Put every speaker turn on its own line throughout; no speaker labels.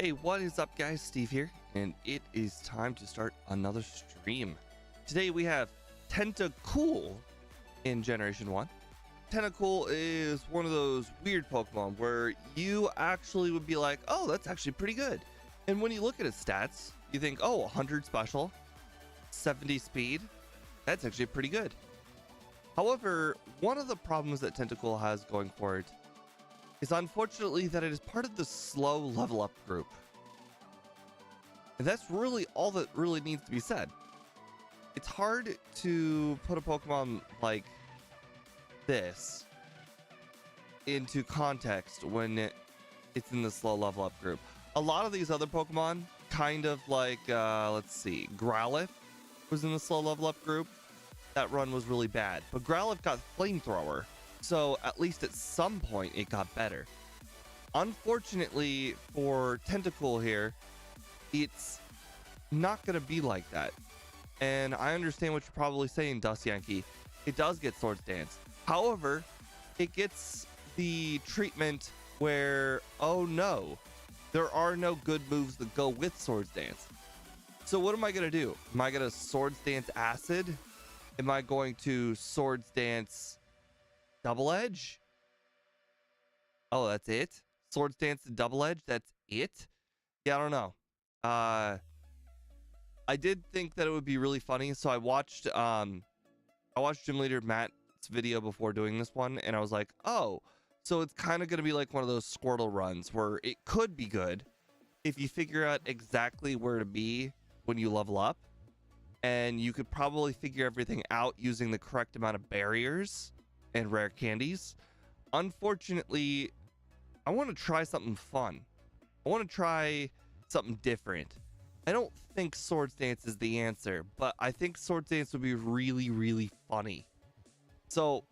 Hey, what is up, guys? Steve here, and it is time to start another stream. Today we have Tentacool in Generation 1. Tentacool is one of those weird Pokemon where you actually would be like, oh, that's actually pretty good. And when you look at its stats, you think, oh, 100 special, 70 speed, that's actually pretty good. However, one of the problems that Tentacool has going for it is unfortunately that it is part of the slow level up group. And that's really all that really needs to be said. It's hard to put a Pokemon like this into context when it's in the slow level up group. A lot of these other Pokemon, kind of like, let's see, Growlithe was in the slow level up group. That run was really bad, but Growlithe got Flamethrower. So at least at some point it got better. Unfortunately for Tentacool here, it's not going to be like that. And I understand what you're probably saying, Dust Yankee. It does get Swords Dance. However, it gets the treatment where, oh no, there are no good moves that go with Swords Dance. So what am I going to do? Am I going to Swords Dance Acid? Am I going to Swords Dance Double Edge? Oh, that's it? Swords Dance to Double Edge? That's it? Yeah, I don't know. I did think that it would be really funny, so I watched Gym Leader Matt's video before doing this one, and I was like, oh, so it's kind of going to be like one of those Squirtle runs where it could be good if you figure out exactly where to be when you level up, and you could probably figure everything out using the correct amount of barriers and rare candies. Unfortunately, I want to try something fun. I want to try something different. I don't think Swords Dance is the answer, but I think Swords Dance would be really, really funny. So,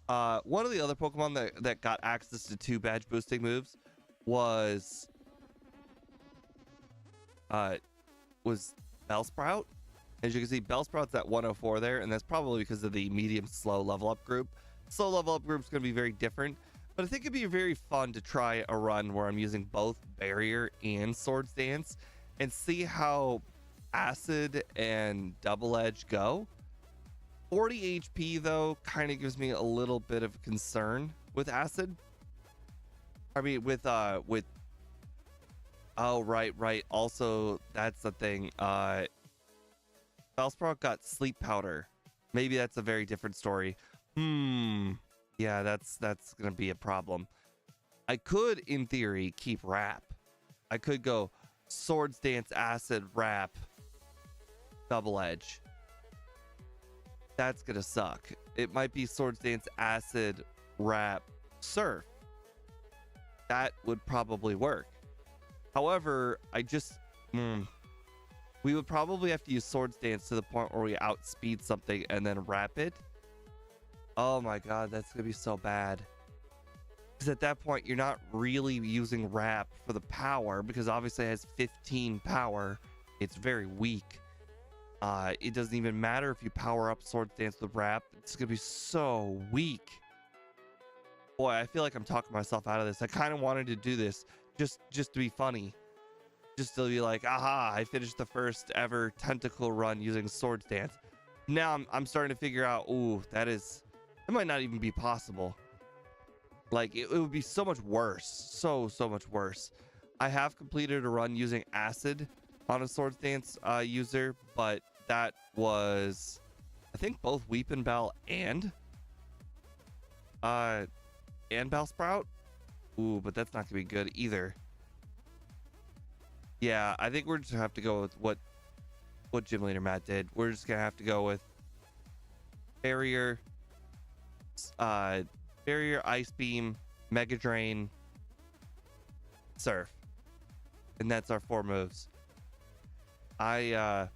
one of the other Pokemon that got access to 2 badge boosting moves was Bellsprout. As you can see, Bellsprout's at 104 there, and that's probably because of the medium slow level up group. Slow level up group is going to be very different, but I think it'd be very fun to try a run where I'm using both Barrier and Swords Dance and see how Acid and Double Edge go. 40 HP though kind of gives me a little bit of concern with Acid. I mean with oh right. Also, that's the thing. Bellsprout got Sleep Powder. Maybe that's a very different story. Yeah, that's gonna be a problem. I could, in theory, keep Wrap. I could go Swords Dance, Acid, Wrap, Double Edge. That's gonna suck. It might be Swords Dance, Acid, Wrap, Surf. That would probably work. However, I just we would probably have to use Swords Dance to the point where we outspeed something and then Wrap it. Oh my god, that's gonna be so bad. Because at that point, you're not really using Wrap for the power, because obviously it has 15 power. It's very weak. It doesn't even matter if you power up Swords Dance with Wrap. It's gonna be so weak. Boy, I feel like I'm talking myself out of this. I kind of wanted to do this just to be funny. Just to be like, aha, I finished the first ever Tentacool run using Swords Dance. Now I'm starting to figure out, ooh, that might not even be possible. Like, it would be so much worse. So much worse. I have completed a run using Acid on a Swords Dance user, but that was, I think, both Weepin' Bell and Bellsprout. Ooh, but that's not gonna be good either. Yeah, I think we're just gonna have to go with what Gym Leader Matt did. We're just gonna have to go with Barrier, Ice Beam, Mega Drain, Surf, and that's our 4 moves. I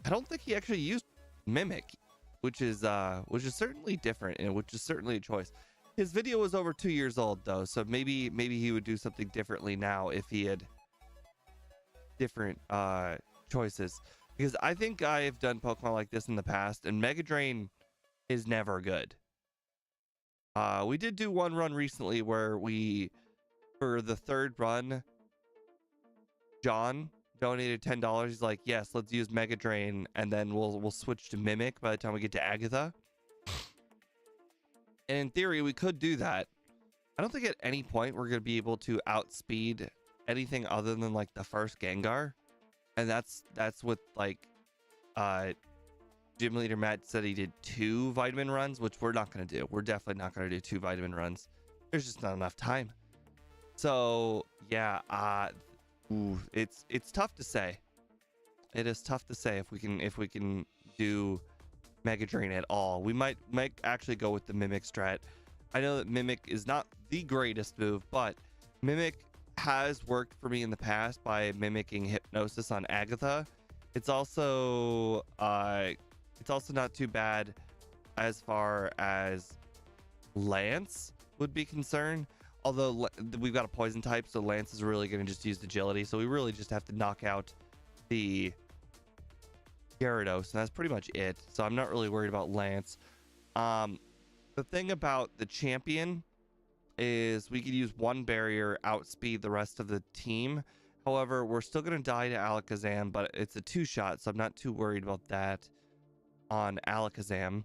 don't think he actually used Mimic, which is certainly different, and which is certainly a choice. His video was over 2 years old though, so maybe he would do something differently now if he had different choices. Because I think I've done Pokemon like this in the past, and Mega Drain is never good. We did do one run recently where we, for the 3rd run, John donated $10. He's like, yes, let's use Mega Drain, and then we'll switch to Mimic by the time we get to Agatha. And in theory, we could do that. I don't think at any point we're going to be able to outspeed anything other than like the first Gengar. And that's with like Gym Leader Matt said he did 2 vitamin runs, which we're not going to do. We're definitely not going to do 2 vitamin runs. There's just not enough time. So yeah, it's tough to say. It is tough to say if we can do Mega Drain at all. We might actually go with the Mimic strat. I know that Mimic is not the greatest move, but Mimic has worked for me in the past by mimicking Hypnosis on Agatha. It's also not too bad as far as Lance would be concerned. Although we've got a poison type, so Lance is really going to just use agility. So we really just have to knock out the Gyarados, and that's pretty much it. So I'm not really worried about Lance. The thing about the champion is we could use 1 barrier, outspeed the rest of the team. However, we're still going to die to Alakazam, but it's a 2-shot, so I'm not too worried about that on Alakazam.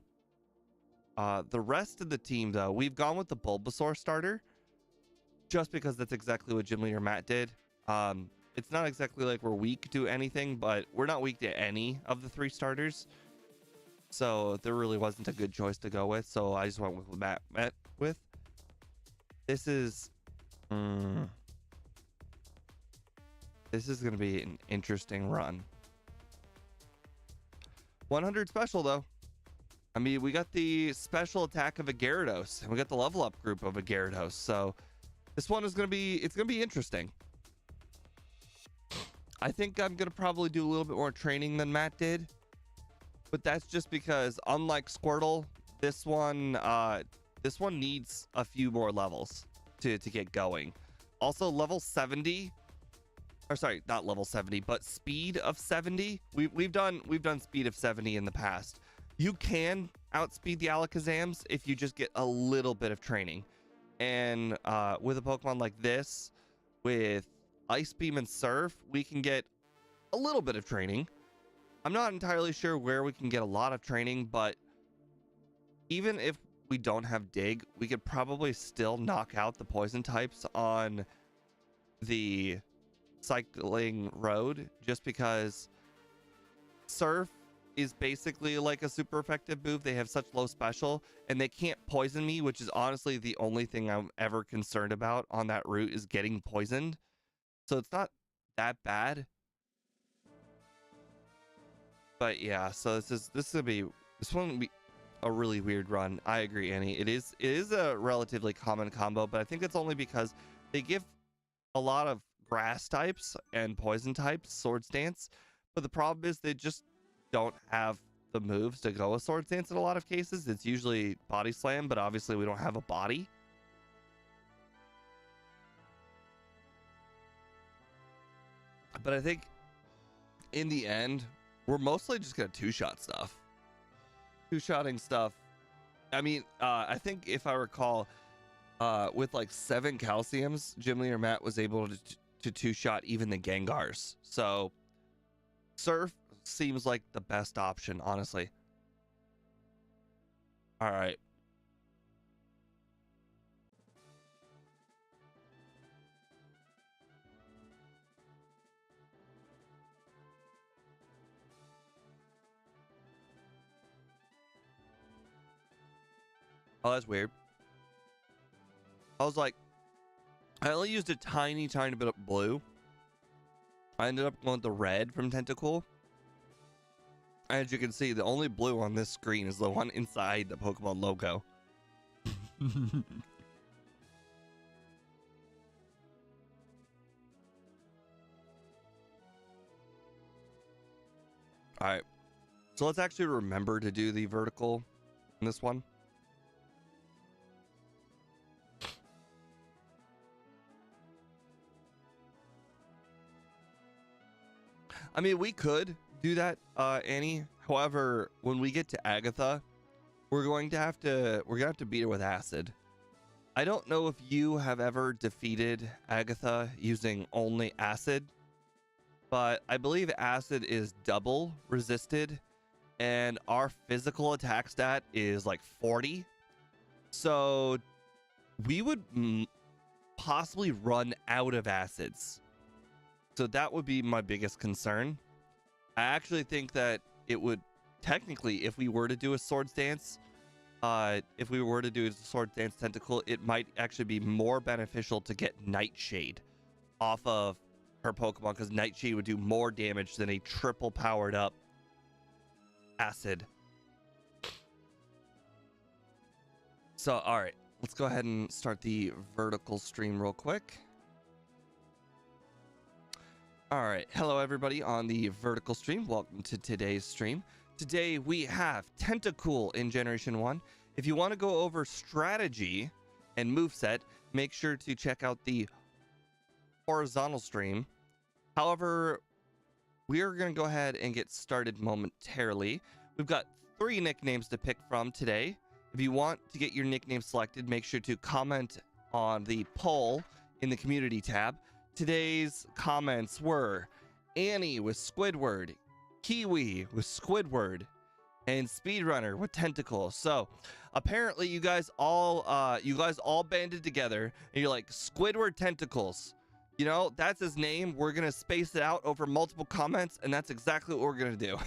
The rest of the team, though, we've gone with the Bulbasaur starter just because that's exactly what Gym Leader Matt did. It's not exactly like we're weak to anything, but we're not weak to any of the 3 starters. So there really wasn't a good choice to go with. So I just went with what Matt went with. This is going to be an interesting run. 100 special though. I mean, we got the special attack of a Gyarados, and we got the level up group of a Gyarados. So this one is going to be interesting. I think I'm going to probably do a little bit more training than Matt did. But that's just because, unlike Squirtle, this one needs a few more levels to get going. Also, level 70, or sorry, not level 70, but speed of 70. We've done speed of 70 in the past. You can outspeed the Alakazams if you just get a little bit of training. And with a Pokemon like this, with Ice Beam and Surf, we can get a little bit of training. I'm not entirely sure where we can get a lot of training, but even if we don't have Dig, we could probably still knock out the poison types on the cycling road, just because Surf is basically like a super effective move. They have such low special, and they can't poison me, which is honestly the only thing I'm ever concerned about on that route, is getting poisoned. So it's not that bad. But yeah, so this one will be a really weird run. I agree, Annie. It is a relatively common combo, but I think it's only because they give a lot of grass types and poison types Swords Dance. But the problem is they just don't have the moves to go with Swords Dance in a lot of cases. It's usually Body Slam, but obviously we don't have a body. But I think in the end, we're mostly just gonna 2-shot stuff. 2-shotting stuff. I mean, I think if I recall, with like 7 calciums, Gym Leader Matt was able to 2-shot even the Gengars. So Surf seems like the best option, honestly. All right. Oh, that's weird. I was like, I only used a tiny bit of blue. I ended up going with the red from Tentacool. As you can see, the only blue on this screen is the one inside the Pokemon logo. All right. So let's actually remember to do the vertical in this one. I mean, we could do that, Annie. However, when we get to Agatha, we're going to have to beat her with acid. I don't know if you have ever defeated Agatha using only acid. but I believe acid is double resisted, and our physical attack stat is like 40. So we would possibly run out of acids. So that would be my biggest concern. I actually think that it would technically, if we were to do a Swords Dance, Tentacool, it might actually be more beneficial to get Nightshade off of her Pokemon, because Nightshade would do more damage than a triple powered up acid. So, all right, let's go ahead and start the vertical stream real quick. All right, hello everybody on the vertical stream. Welcome to today's stream. Today we have Tentacool in Generation 1. If you want to go over strategy and moveset, make sure to check out the horizontal stream. However, we are going to go ahead and get started momentarily. We've got 3 nicknames to pick from today. If you want to get your nickname selected, make sure to comment on the poll in the community tab. Today's comments were Annie with Squidward, Kiwi with Squidward, and Speedrunner with Tentacool. So apparently you guys all banded together and you're like, Squidward Tentacles. You know, that's his name. We're gonna space it out over multiple comments, and that's exactly what we're gonna do.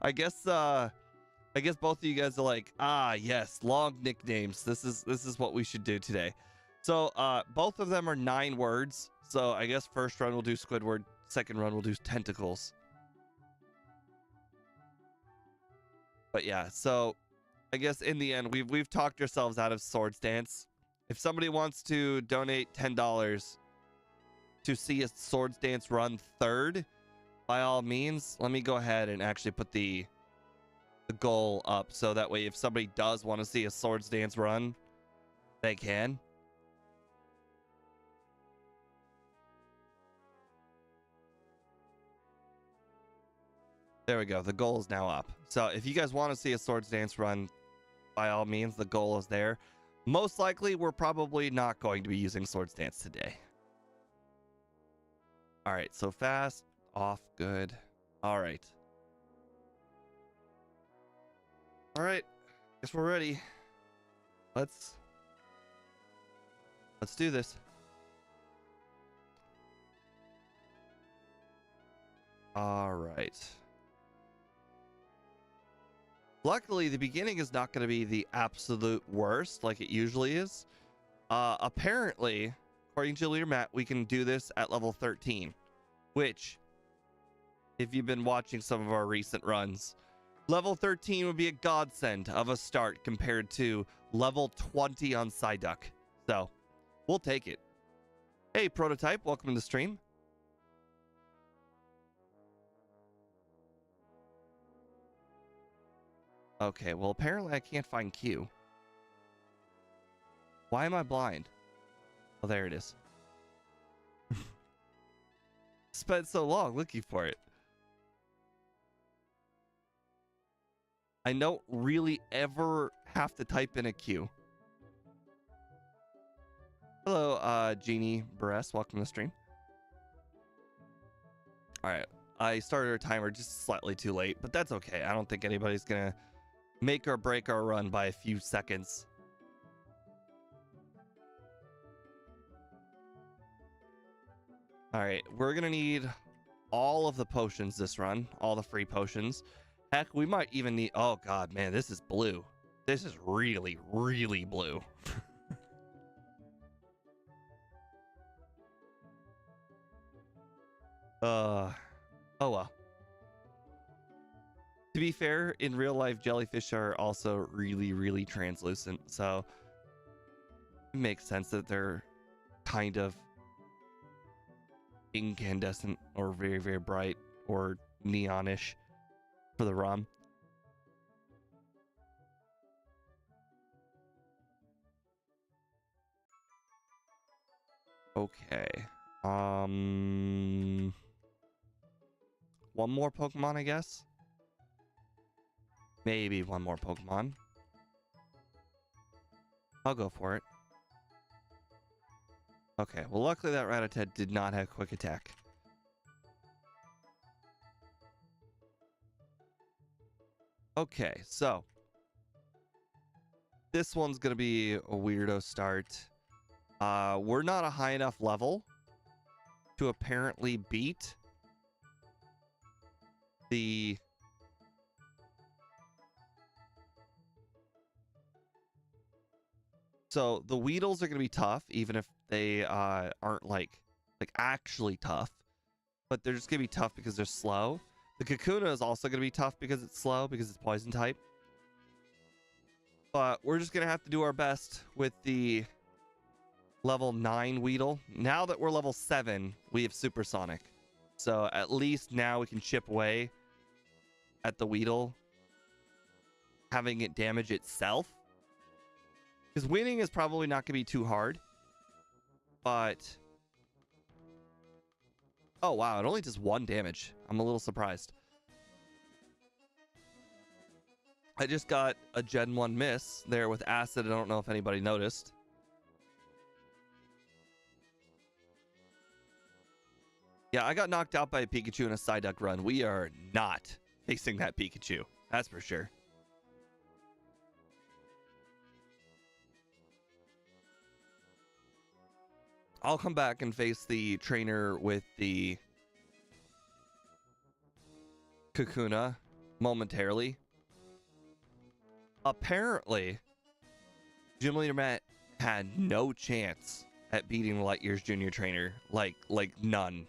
I guess both of you guys are like, ah yes, long nicknames. This is what we should do today. So both of them are 9 words. So I guess first run we'll do Squidward, second run we'll do Tentacles. But yeah, so I guess in the end we've talked ourselves out of Swords Dance. If somebody wants to donate $10 to see a Swords Dance run third, by all means, let me go ahead and actually put the goal up, so that way if somebody does want to see a Swords Dance run, they can. There we go. The goal is now up. So if you guys want to see a Swords Dance run, by all means, the goal is there. Most likely, we're probably not going to be using Swords Dance today. All right, so fast, off, good. All right. All right, guess we're ready. Let's do this. All right. Luckily, the beginning is not going to be the absolute worst like it usually is. Apparently, according to Leader Matt, we can do this at level 13, which, if you've been watching some of our recent runs, level 13 would be a godsend of a start compared to level 20 on Psyduck. So, we'll take it. Hey, Prototype, welcome to the stream. Okay, well, apparently I can't find Q. Why am I blind? Oh, there it is. Spent so long looking for it. I don't really ever have to type in a Q. Hello, Jeannie Barres. Welcome to the stream. All right. I started our timer just slightly too late, but that's okay. I don't think anybody's going to make or break our run by a few seconds. All right. We're going to need all of the potions this run, all the free potions. Heck, we might even need... Oh, God, man, this is blue. This is really, really blue. Oh, well. To be fair, in real life, jellyfish are also really, really translucent. So it makes sense that they're kind of incandescent or very, very bright or neonish for the ROM. Okay. One more Pokemon, I guess. Maybe one more Pokemon. I'll go for it. Okay, well, luckily that Rattata did not have quick attack. Okay, so this one's gonna be a weirdo start. We're not a high enough level to apparently beat the so the Weedles are gonna be tough, even if they aren't like actually tough, but they're just gonna be tough because they're slow. The Kakuna is also gonna be tough because it's slow, because it's poison type. But we're just gonna have to do our best with the level 9 Weedle. Now that we're level 7, we have Supersonic. So at least now we can chip away at the Weedle, having it damage itself. Because winning is probably not going to be too hard. But... oh, wow. It only does 1 damage. I'm a little surprised. I just got a Gen 1 miss there with Acid. I don't know if anybody noticed. Yeah, I got knocked out by a Pikachu in a Psyduck run. We are not facing that Pikachu. That's for sure. I'll come back and face the trainer with the Kakuna momentarily. Apparently, Gym Leader Matt had no chance at beating the Light Years Junior trainer. Like none.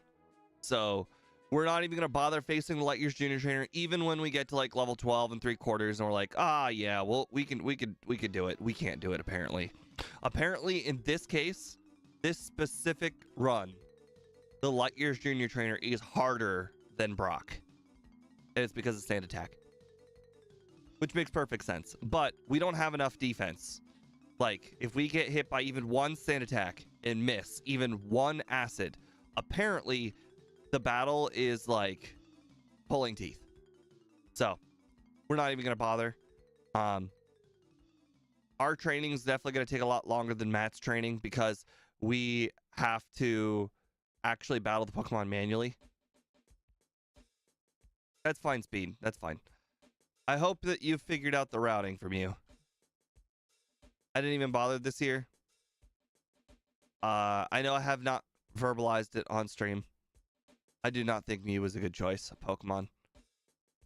So we're not even gonna bother facing the Light Years Junior trainer, even when we get to like level 12 and 3/4, and we're like, ah, yeah, well, we could do it. We can't do it apparently. Apparently, in this case, this specific run, the Light Years Junior trainer is harder than Brock, and it's because of Sand Attack, which makes perfect sense. But we don't have enough defense. Like, if we get hit by even 1 Sand Attack and miss even 1 Acid, apparently the battle is like pulling teeth. So we're not even gonna bother. Our training is definitely gonna take a lot longer than Matt's training, because we have to actually battle the Pokemon manually. That's fine, Speed. That's fine. I hope that you figured out the routing from you. I didn't even bother this year. I know I have not verbalized it on stream. I do not think Mew was a good choice of Pokemon.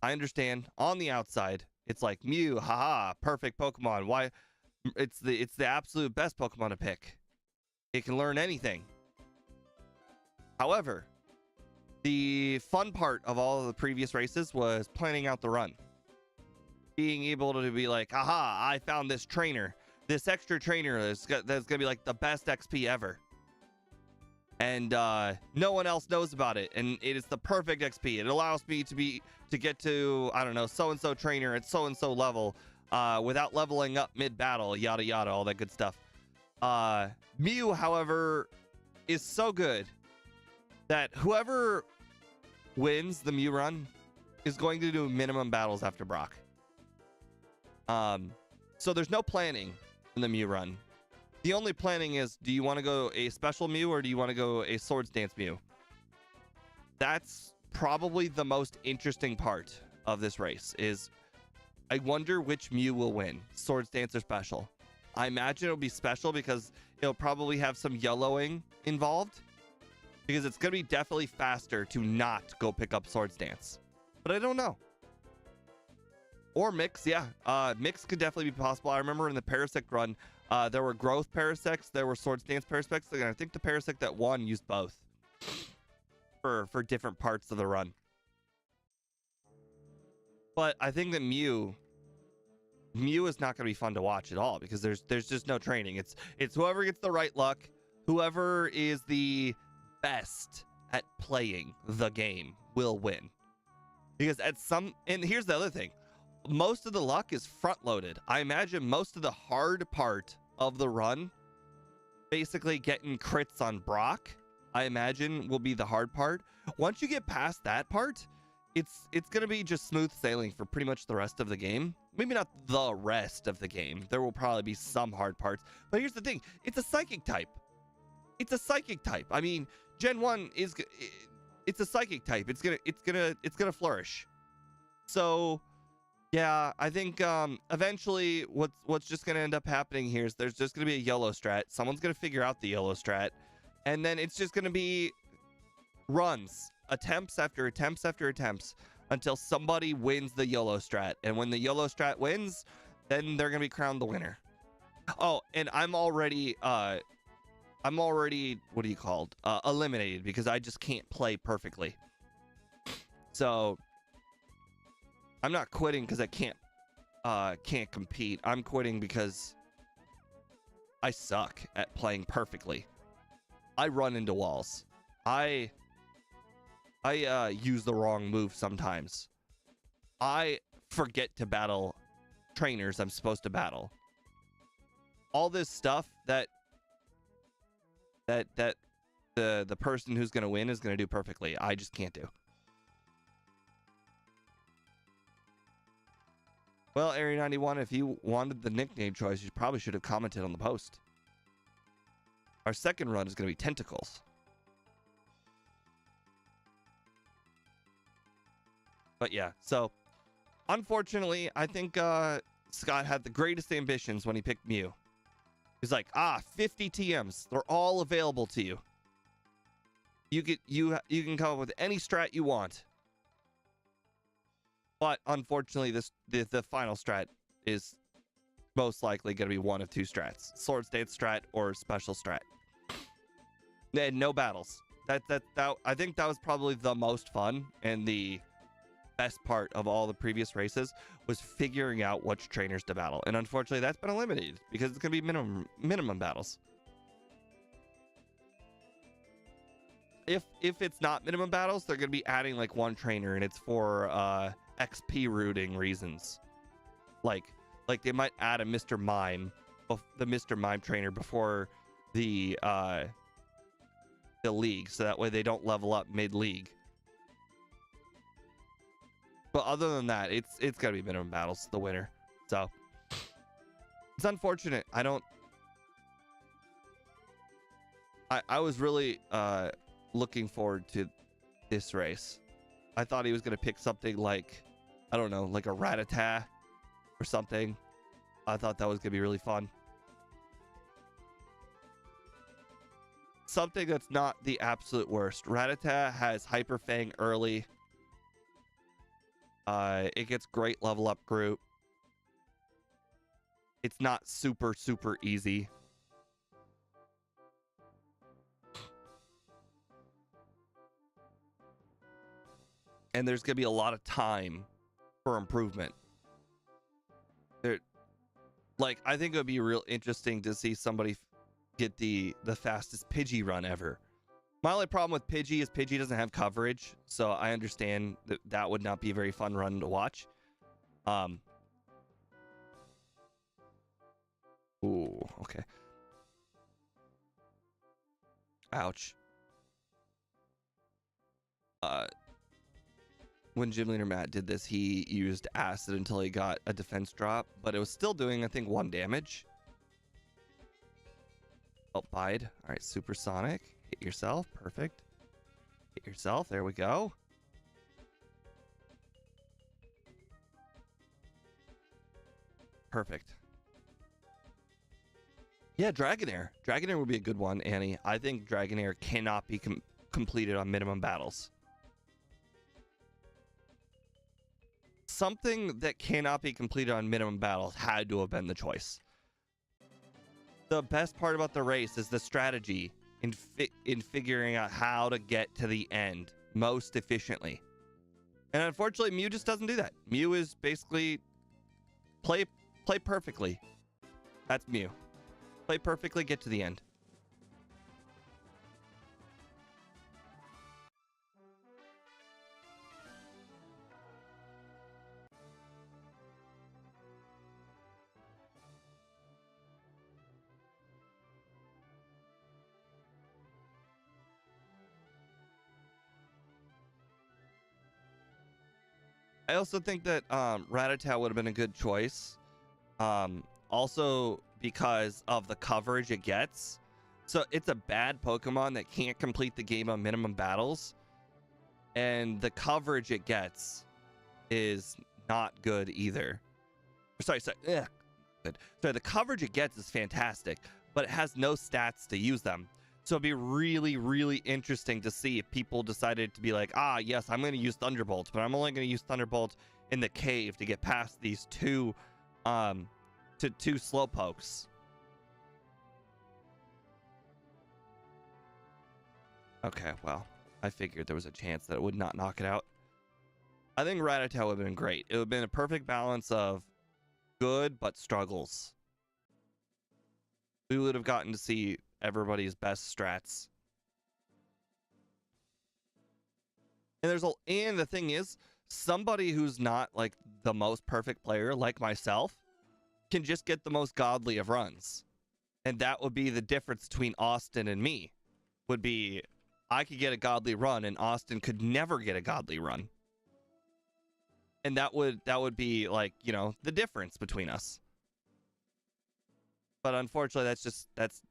I understand on the outside, it's like Mew, haha, perfect Pokemon. Why? It's the absolute best Pokemon to pick. It can learn anything. However, the fun part of all of the previous races was planning out the run. Being able to be like, aha, I found this trainer. This extra trainer that's going to be like the best XP ever. And no one else knows about it. And it is the perfect XP. It allows me to get to, I don't know, so-and-so trainer at so-and-so level without leveling up mid-battle, yada yada, all that good stuff. Mew, however, is so good that whoever wins the Mew run is going to do minimum battles after Brock. So there's no planning in the Mew run. The only planning is, do you want to go a special Mew or do you want to go a Swords Dance Mew? That's probably the most interesting part of this race, is I wonder which Mew will win, Swords Dance or Special. I imagine it'll be Special because it'll probably have some yellowing involved, because it's going to be definitely faster to not go pick up Swords Dance. But I don't know. Or Mix, yeah. Mix could definitely be possible. I remember in the Parasect run, there were Growth Parasects, there were Swords Dance Parasects, and I think the Parasect that won used both for different parts of the run. But I think that Mew is not going to be fun to watch at all, because there's just no training. It's whoever gets the right luck, whoever is the best at playing the game will win. Because and here's the other thing. Most of the luck is front loaded. I imagine most of the hard part of the run, basically getting crits on Brock, I imagine will be the hard part. Once you get past that part, it's going to be just smooth sailing for pretty much the rest of the game. Maybe not the rest of the game. There will probably be some hard parts. But here's the thing. It's a psychic type. It's a psychic type. I mean, Gen 1 is it's a psychic type. It's gonna flourish. So yeah, I think eventually what's just gonna end up happening here is there's just gonna be a yellow strat. Someone's gonna figure out the yellow strat, and then it's just gonna be runs, attempts after attempts after attempts until somebody wins the yellow strat. And when the yellow strat wins, then they're gonna be crowned the winner. Oh, and I'm already what do you called eliminated because I just can't play perfectly. So I'm not quitting because I can't compete. I'm quitting because I suck at playing perfectly. I run into walls. I use the wrong move sometimes. I forget to battle trainers I'm supposed to battle. All this stuff that the person who's going to win is going to do perfectly. I just can't do. Well, Area 91, if you wanted the nickname choice, you probably should have commented on the post. Our second run is going to be Tentacles. But yeah, so unfortunately, I think Scott had the greatest ambitions when he picked Mew. He's like, 50 TMs. They're all available to you. You can come up with any strat you want. But unfortunately, the final strat is most likely going to be one of two strats: Swords Dance strat or Special strat. And no battles. That I think that was probably the most fun and the best part of all the previous races was figuring out which trainers to battle. And unfortunately, that's been eliminated because it's going to be minimum battles. If it's not minimum battles, they're going to be adding like one trainer, and it's for XP rooting reasons. Like they might add a Mr. Mime, the Mr. Mime trainer before the league, so that way they don't level up mid-league. But other than that, it's gotta be minimum battles, the winner. So it's unfortunate. I was really looking forward to this race. I thought he was gonna pick something like, I don't know, like a Rattata or something. I thought that was gonna be really fun. Something that's not the absolute worst. Rattata has Hyper Fang early. It gets great level up group. It's not super easy. And there's gonna be a lot of time for improvement. I think it would be real interesting to see somebody get the fastest Pidgey run ever. My only problem with Pidgey is Pidgey doesn't have coverage, so I understand that would not be a very fun run to watch. Ooh, okay. Ouch. When Gym Leader Matt did this, he used acid until he got a defense drop, but it was still doing, I think, 1 damage. Oh, bide. All right, Supersonic. Hit yourself. Perfect. Hit yourself. There we go. Perfect. Yeah, Dragonair. Dragonair would be a good one, Annie. I think Dragonair cannot be completed on minimum battles. Something that cannot be completed on minimum battles had to have been the choice. The best part about the race is the strategy in figuring out how to get to the end most efficiently. And unfortunately, Mew just doesn't do that. Mew is basically play perfectly. That's Mew. Play perfectly, get to the end. I also think that Rattata would have been a good choice. Also because of the coverage it gets. So it's a bad Pokemon that can't complete the game on minimum battles, and the coverage it gets is not good either. Sorry, good. So the coverage it gets is fantastic, but it has no stats to use them. So it'd be really, really interesting to see if people decided to be like, ah, yes, I'm going to use Thunderbolt, but I'm only going to use Thunderbolt in the cave to get past these two Slowpokes. Okay, well, I figured there was a chance that it would not knock it out. I think Rattata would have been great. It would have been a perfect balance of good but struggles. We would have gotten to see everybody's best strats. And the thing is, somebody who's not like the most perfect player, like myself, can just get the most godly of runs. And that would be the difference between Austin and me. Would be I could get a godly run and Austin could never get a godly run. And that would be like, you know, the difference between us. But unfortunately, that's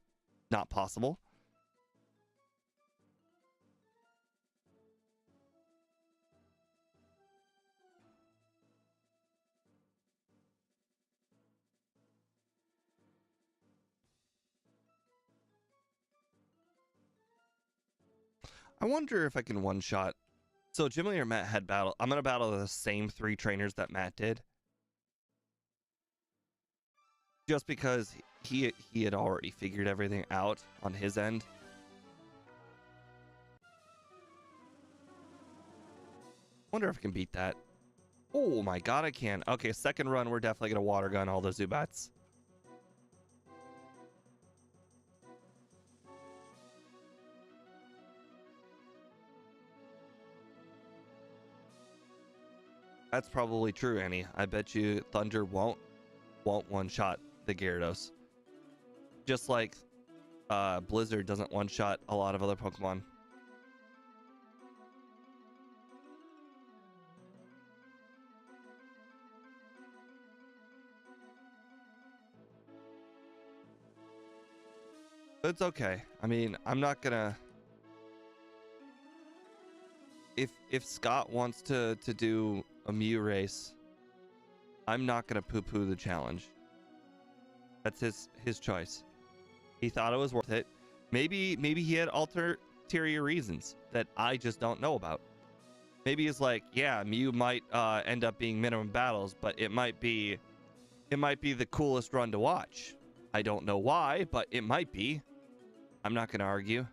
not possible. I wonder if I can one-shot. So Jimmy or Matt had battle. I'm going to battle the same 3 trainers that Matt did. Just because he had already figured everything out on his end. Wonder if I can beat that. Oh my god, I can. Okay, second run, we're definitely going to water gun all the Zubats. That's probably true, Annie. I bet you Thunder won't one-shot the Gyarados. Just like Blizzard doesn't one-shot a lot of other Pokemon. But it's okay. I mean, I'm not gonna... If Scott wants to do a Mew race, I'm not gonna poo-poo the challenge. That's his choice. He thought it was worth it. Maybe he had ulterior reasons that I just don't know about. Maybe it's like, yeah, Mew might end up being minimum battles, but it might be the coolest run to watch. I don't know why, but it might be. I'm not gonna argue.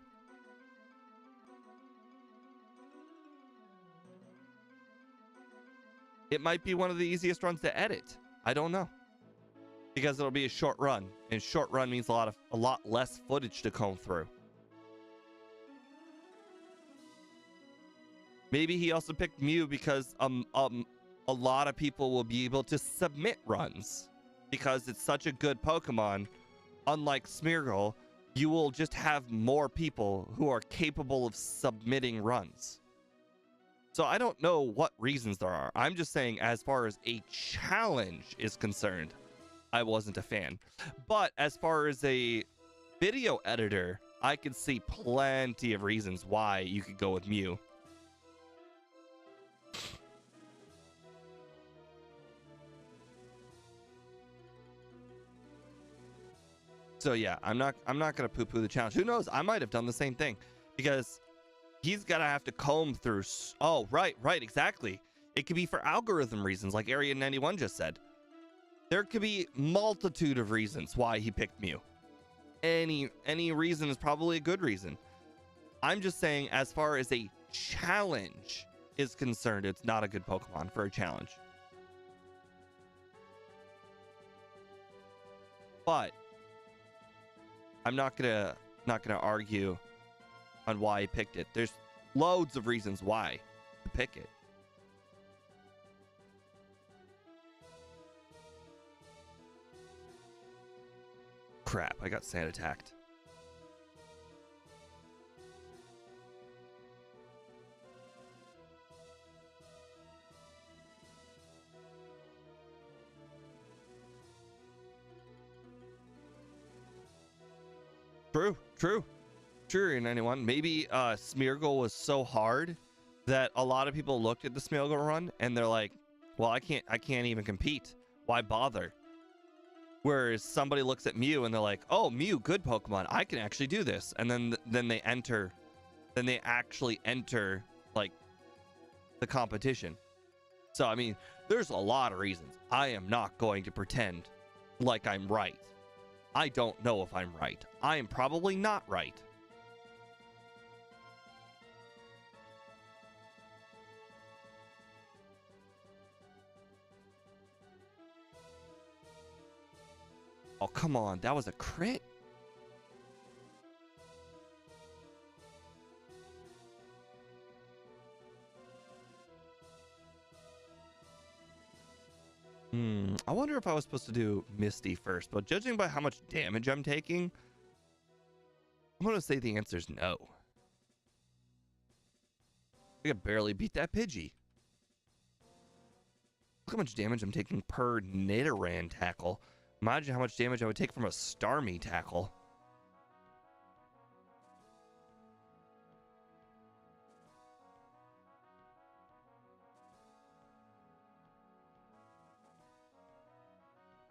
It might be one of the easiest runs to edit. I don't know. Because it'll be a short run, and short run means a lot less footage to comb through. Maybe he also picked Mew because a lot of people will be able to submit runs because it's such a good Pokemon. Unlike Smeargle, you will just have more people who are capable of submitting runs. So I don't know what reasons there are. I'm just saying, as far as a challenge is concerned, I wasn't a fan. But as far as a video editor, I could see plenty of reasons why you could go with Mew. So yeah, I'm not gonna poo-poo the challenge. Who knows? I might have done the same thing because he's gonna have to comb through. Oh, right, exactly. It could be for algorithm reasons, like Area 91 just said. There could be multitude of reasons why he picked Mew. Any reason is probably a good reason. I'm just saying, as far as a challenge is concerned, it's not a good Pokemon for a challenge. But I'm not gonna argue on why he picked it. There's loads of reasons why to pick it. Crap, I got sand attacked. True, true. True, 91. Maybe Smeargle was so hard that a lot of people looked at the Smeargle run and they're like, well, I can't even compete. Why bother? Whereas somebody looks at Mew and they're like, oh, Mew, good Pokemon. I can actually do this. And then they actually enter like the competition. So, I mean, there's a lot of reasons. I am not going to pretend like I'm right. I don't know if I'm right. I am probably not right. Oh, come on. That was a crit? I wonder if I was supposed to do Misty first, but judging by how much damage I'm taking, I'm going to say the answer is no. I could barely beat that Pidgey. Look how much damage I'm taking per Nidoran tackle. Imagine how much damage I would take from a Starmie tackle.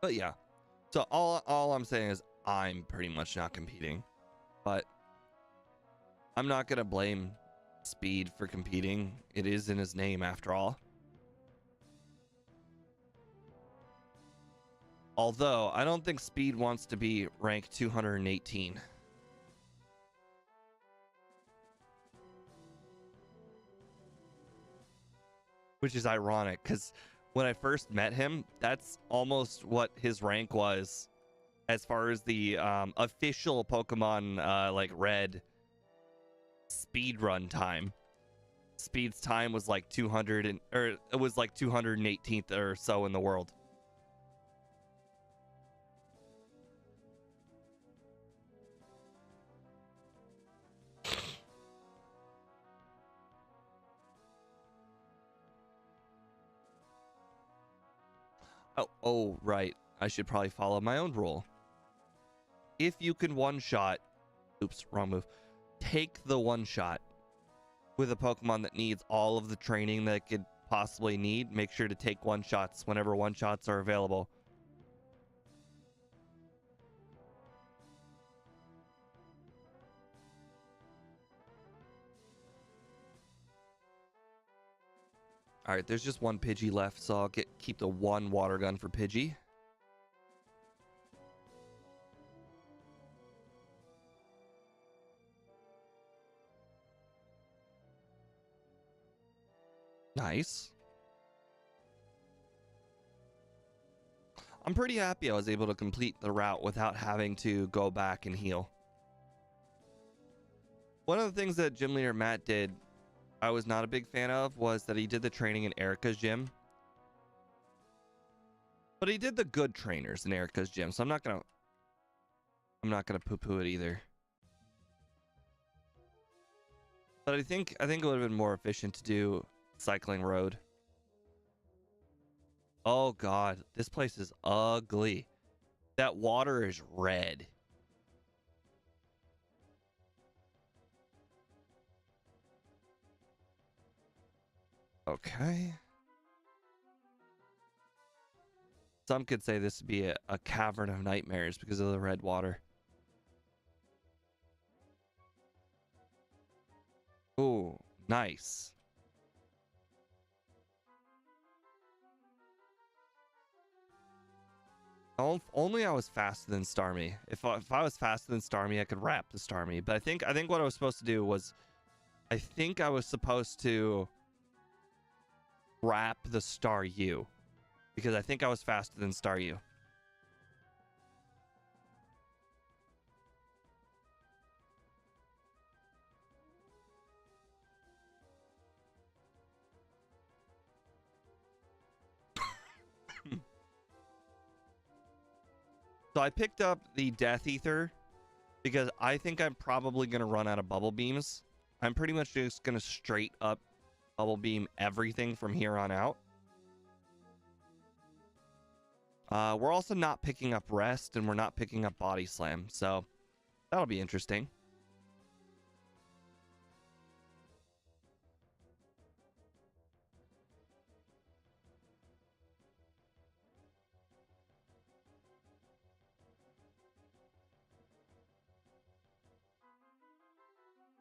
But yeah, so all I'm saying is I'm pretty much not competing, but I'm not going to blame Speed for competing. It is in his name after all. Although I don't think Speed wants to be ranked 218. Which is ironic because when I first met him, that's almost what his rank was as far as the official Pokemon like Red speed run time. Speed's time was like 200 or it was like 218th or so in the world. Oh, right. I should probably follow my own rule. If you can one-shot... Oops, wrong move. Take the one-shot with a Pokemon that needs all of the training that it could possibly need. Make sure to take one-shots whenever one-shots are available. Alright, there's just one Pidgey left, so I'll keep the one water gun for Pidgey. Nice. I'm pretty happy I was able to complete the route without having to go back and heal. One of the things that Gym Leader Matt did I was not a big fan of was that he did the training in Erica's gym. But he did the good trainers in Erica's gym, so I'm not gonna poo-poo it either. But I think it would have been more efficient to do Cycling Road. Oh god, this place is ugly. That water is red. Okay. Some could say this would be a cavern of nightmares because of the red water. Ooh, nice. Only I was faster than Starmie. If I was faster than Starmie, I could wrap the Starmie. But I think what I was supposed to do was, I think I was supposed to wrap the Staryu, because I think I was faster than Staryu. So I picked up the Death Ether because I think I'm probably going to run out of Bubble Beams. I'm pretty much just going to straight up Bubble Beam everything from here on out. We're also not picking up Rest, and we're not picking up Body Slam. So That'll be interesting.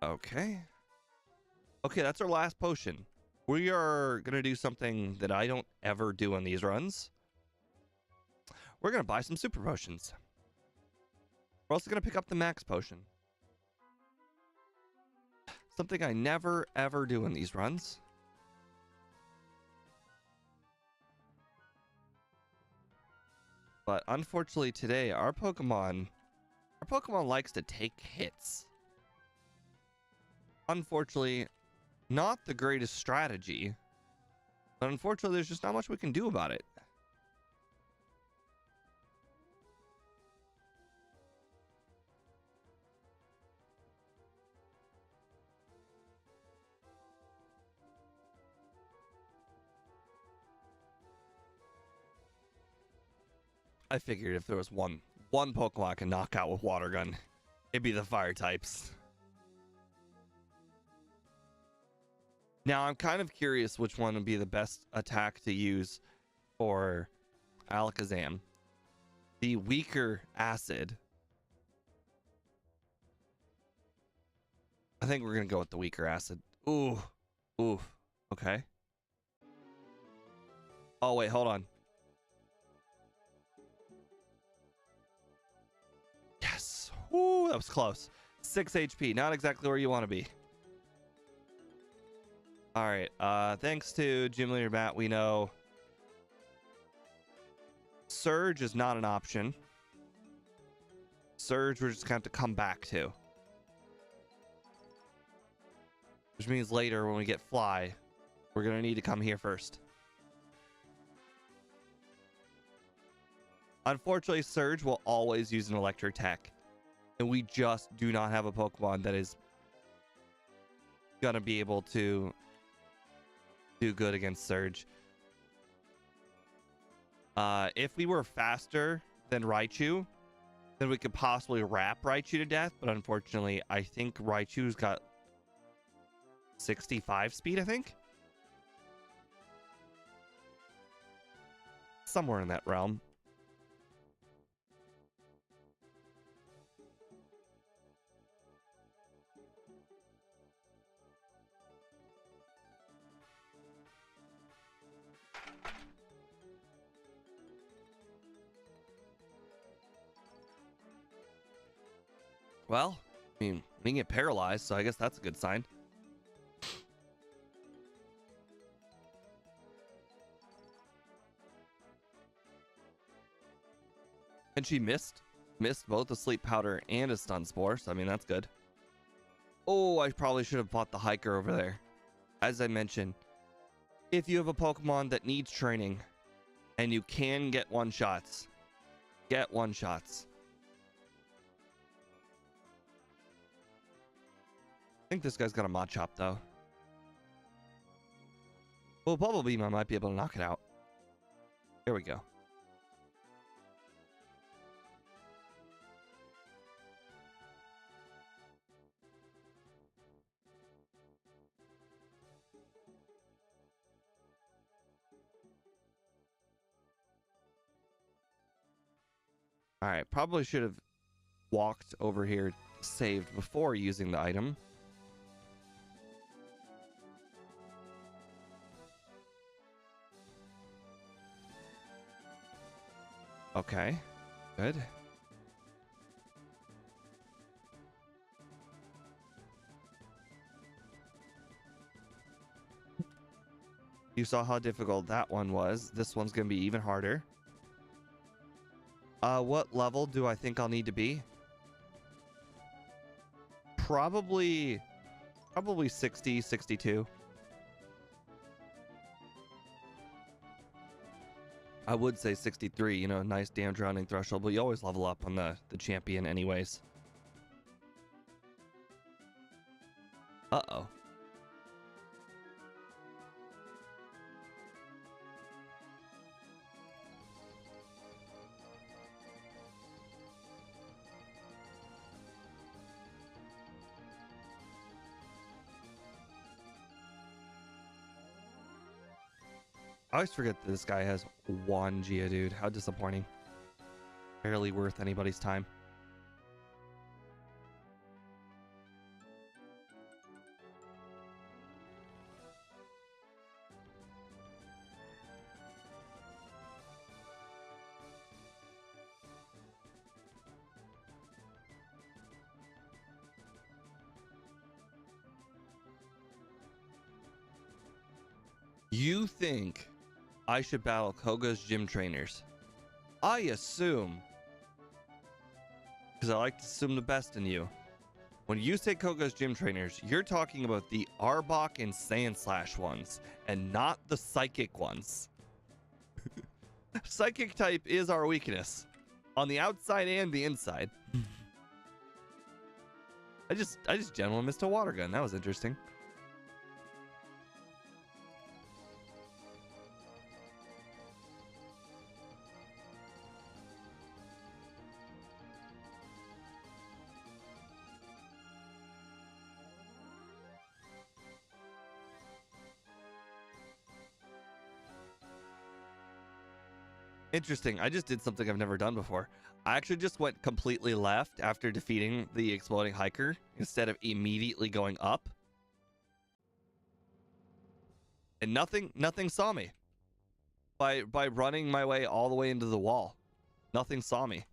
Okay. Okay, that's our last potion. We are going to do something that I don't ever do on these runs. We're going to buy some super potions. We're also going to pick up the max potion. Something I never, ever do in these runs. But unfortunately today, our Pokemon likes to take hits. Unfortunately, not the greatest strategy. But unfortunately, there's just not much we can do about it. I figured if there was one Pokemon I can knock out with Water Gun, it'd be the fire types. Now, I'm kind of curious which one would be the best attack to use for Alakazam. The weaker Acid. I think we're going to go with the weaker Acid. Ooh. Ooh. Okay. Oh, wait, hold on. Yes. Ooh, that was close. 6 HP. Not exactly where you want to be. All right. Thanks to Gym Leader Matt, we know Surge is not an option. Surge, we're just going to have to come back to. Which means later when we get Fly, we're going to need to come here first. Unfortunately, Surge will always use an electric attack. And we just do not have a Pokemon that is going to be able to do good against Surge. If we were faster than Raichu, then we could possibly wrap Raichu to death. But unfortunately, I think Raichu's got 65 speed, I think. Somewhere in that realm. Well, I mean, we can get paralyzed, so I guess that's a good sign. And she missed both a sleep powder and a stun spore, so I mean, that's good. Oh, I probably should have bought the hiker over there. As I mentioned, if you have a Pokemon that needs training and you can get one-shots, get one-shots. I think this guy's got a Machop, though. Well, Bubble Beam, I might be able to knock it out. There we go. All right, probably should have walked over here, saved before using the item. Okay, good. You saw how difficult that one was. This one's going to be even harder. What level do I think I'll need to be? Probably 60, 62. I would say 63, you know, nice damn drowning threshold, but you always level up on the champion anyways. Uh-oh. I always forget that this guy has one Geodude. How disappointing. Barely worth anybody's time. You think I should battle Koga's gym trainers? I assume, because I like to assume the best in you. When you say Koga's gym trainers, you're talking about the Arbok and Sandslash ones, and not the Psychic ones. Psychic type is our weakness, on the outside and the inside. I just generally missed a water gun. That was interesting. Interesting. I just did something I've never done before. I actually just went completely left after defeating the exploding hiker instead of immediately going up. And nothing saw me. By running my way all the way into the wall. Nothing saw me.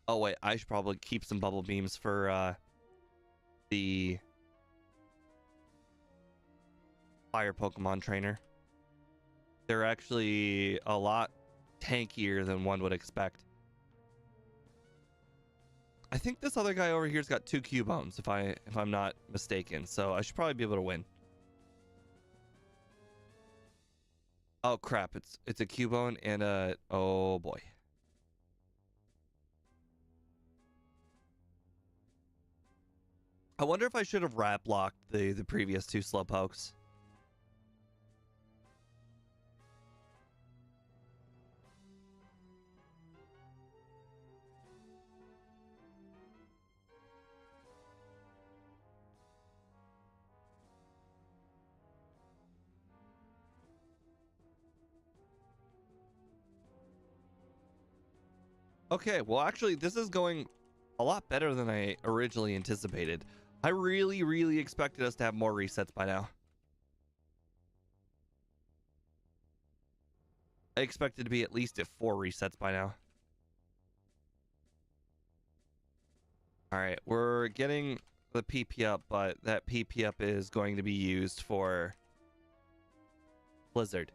Oh wait, I should probably keep some bubble beams for the fire Pokemon trainer. They're actually a lot tankier than one would expect. I think this other guy over here's got 2 Cubones, if I'm not mistaken. So I should probably be able to win. Oh crap! It's a Cubone and a oh boy. I wonder if I should have wrap locked the previous 2 Slowpokes. Okay, well actually this is going a lot better than I originally anticipated. I really expected us to have more resets by now. I expected to be at least at 4 resets by now. Alright, we're getting the PP up, but that PP up is going to be used for Blizzard.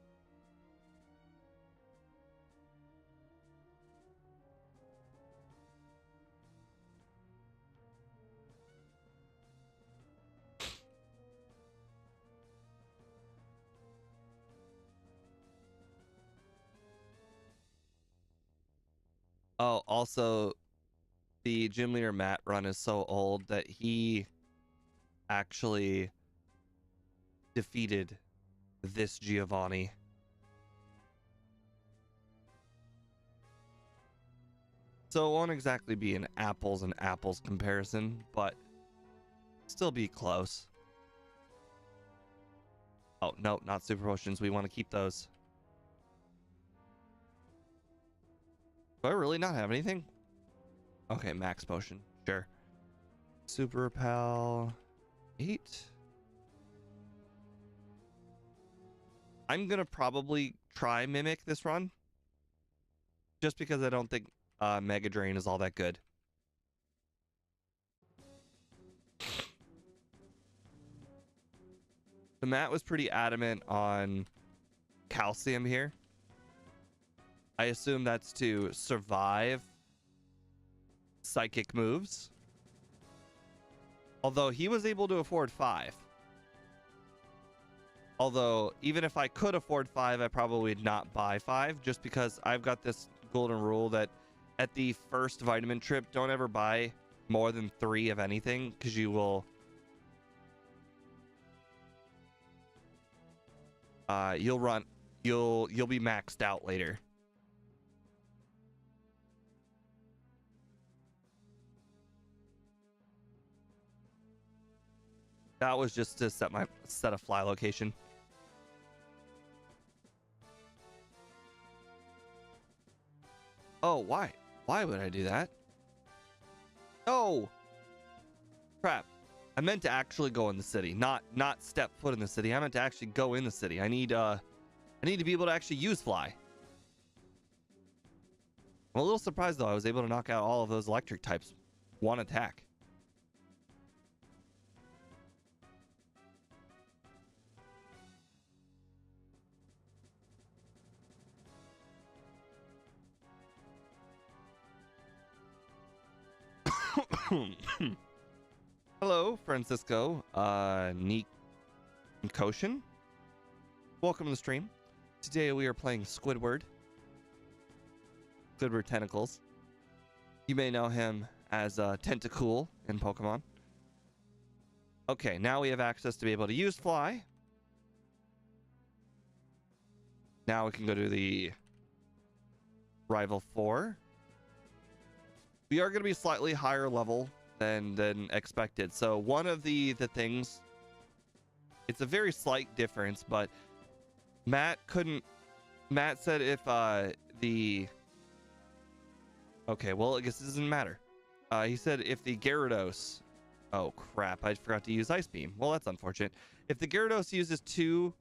Oh, also, the gym leader Matt run is so old that he actually defeated this Giovanni. So it won't exactly be an apples and apples comparison, but still be close. Oh, no, not super potions. We want to keep those. Do I really not have anything? Okay, max potion. Sure. Super repel. 8. I'm gonna probably try Mimic this run. Just because I don't think Mega Drain is all that good. The Matt was pretty adamant on calcium here. I assume that's to survive psychic moves. Although he was able to afford 5. Although, even if I could afford 5, I probably would not buy 5, just because I've got this golden rule that at the first vitamin trip, don't ever buy more than 3 of anything, because you will you'll be maxed out later. That was just to set a fly location. Oh, why? Why would I do that? Oh, crap. I meant to actually go in the city, not step foot in the city. I meant to actually go in the city. I need to be able to actually use fly. I'm a little surprised though. I was able to knock out all of those electric types. One attack. Hello, Francisco. Neat Koshin. Welcome to the stream. Today we are playing Squidward. Squidward Tentacles. You may know him as Tentacool in Pokemon. Okay, now we have access to be able to use fly. Now we can go to the Rival 4. We are going to be slightly higher level than expected. So one of the things, it's a very slight difference, but Matt said if okay, well, I guess it doesn't matter. He said if the Gyarados, oh crap, I forgot to use Ice Beam. Well, that's unfortunate. If the Gyarados uses 2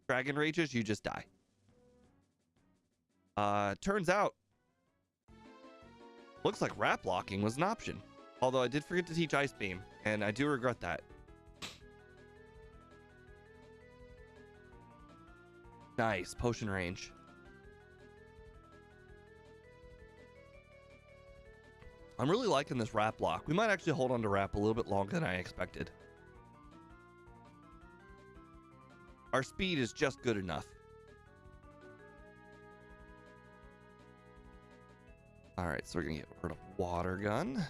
Dragon Rages, you just die. Turns out, looks like Wrap Locking was an option. Although I did forget to teach Ice Beam, and I do regret that. Nice, potion range. I'm really liking this Wrap Lock. We might actually hold on to Wrap a little bit longer than I expected. Our speed is just good enough. Alright, so we're going to get rid of Water Gun.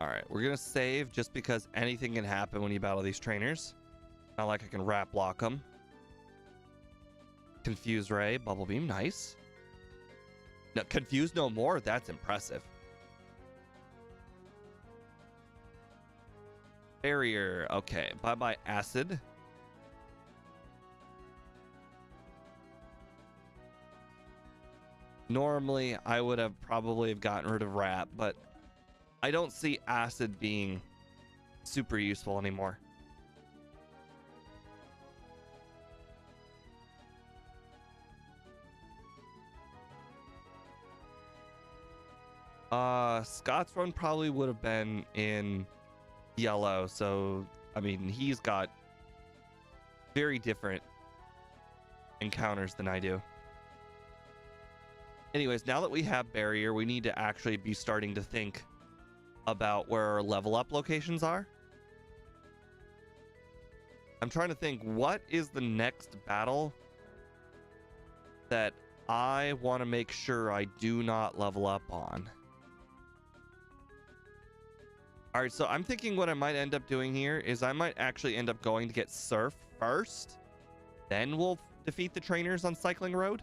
Alright, we're going to save just because anything can happen when you battle these trainers. Not like I can Wrap Lock them. Confuse Ray, Bubble Beam, nice. No, Confuse no more, that's impressive. Barrier, okay, bye-bye Acid. Normally, I would have probably gotten rid of Wrap, but I don't see Acid being super useful anymore. Scott's run probably would have been in yellow, so I mean he's got very different encounters than I do. Anyways, now that we have barrier, we need to actually be starting to think about where our level up locations are. I'm trying to think, what is the next battle that I want to make sure I do not level up on? All right, so I'm thinking what I might end up doing here is I might actually end up going to get Surf first. Then we'll defeat the trainers on Cycling Road.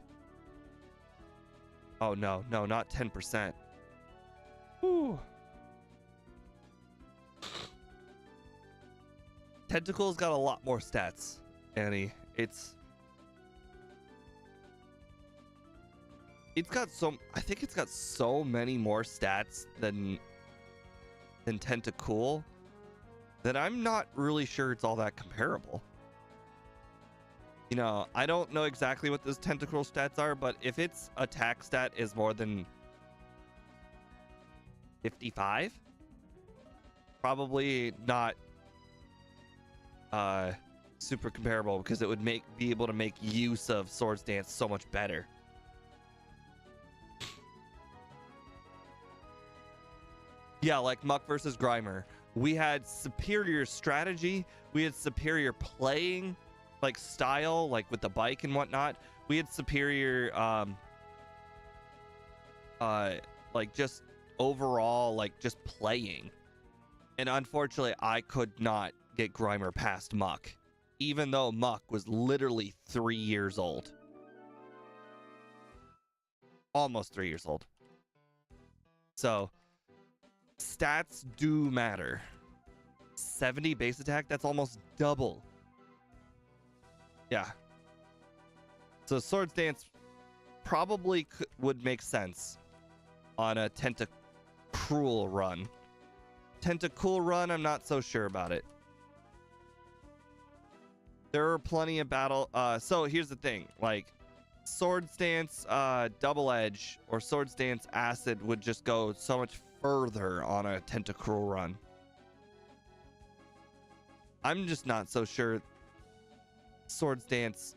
Oh, no, not 10%. Whew. Tentacle's got a lot more stats, Annie. It's got I think it's got so many more stats than Tentacool that I'm not really sure it's all that comparable. You know, I don't know exactly what those Tentacool stats are, but if its attack stat is more than 55, probably not super comparable, because it would be able to make use of Swords Dance so much better. Yeah, like Muck versus Grimer. We had superior strategy. We had superior playing, like style, like with the bike and whatnot. We had superior, like just overall, like just playing. And unfortunately, I could not get Grimer past Muck, even though Muck was literally 3 years old. Almost 3 years old. So stats do matter. 70 base attack, that's almost double. Yeah. So Swords Dance probably would make sense on a Tentacool run. Tentacool run, I'm not so sure about it. There are plenty of battle. So here's the thing, like Swords Dance Double Edge or Swords Dance Acid would just go so much further on a Tentacool run. I'm just not so sure Swords Dance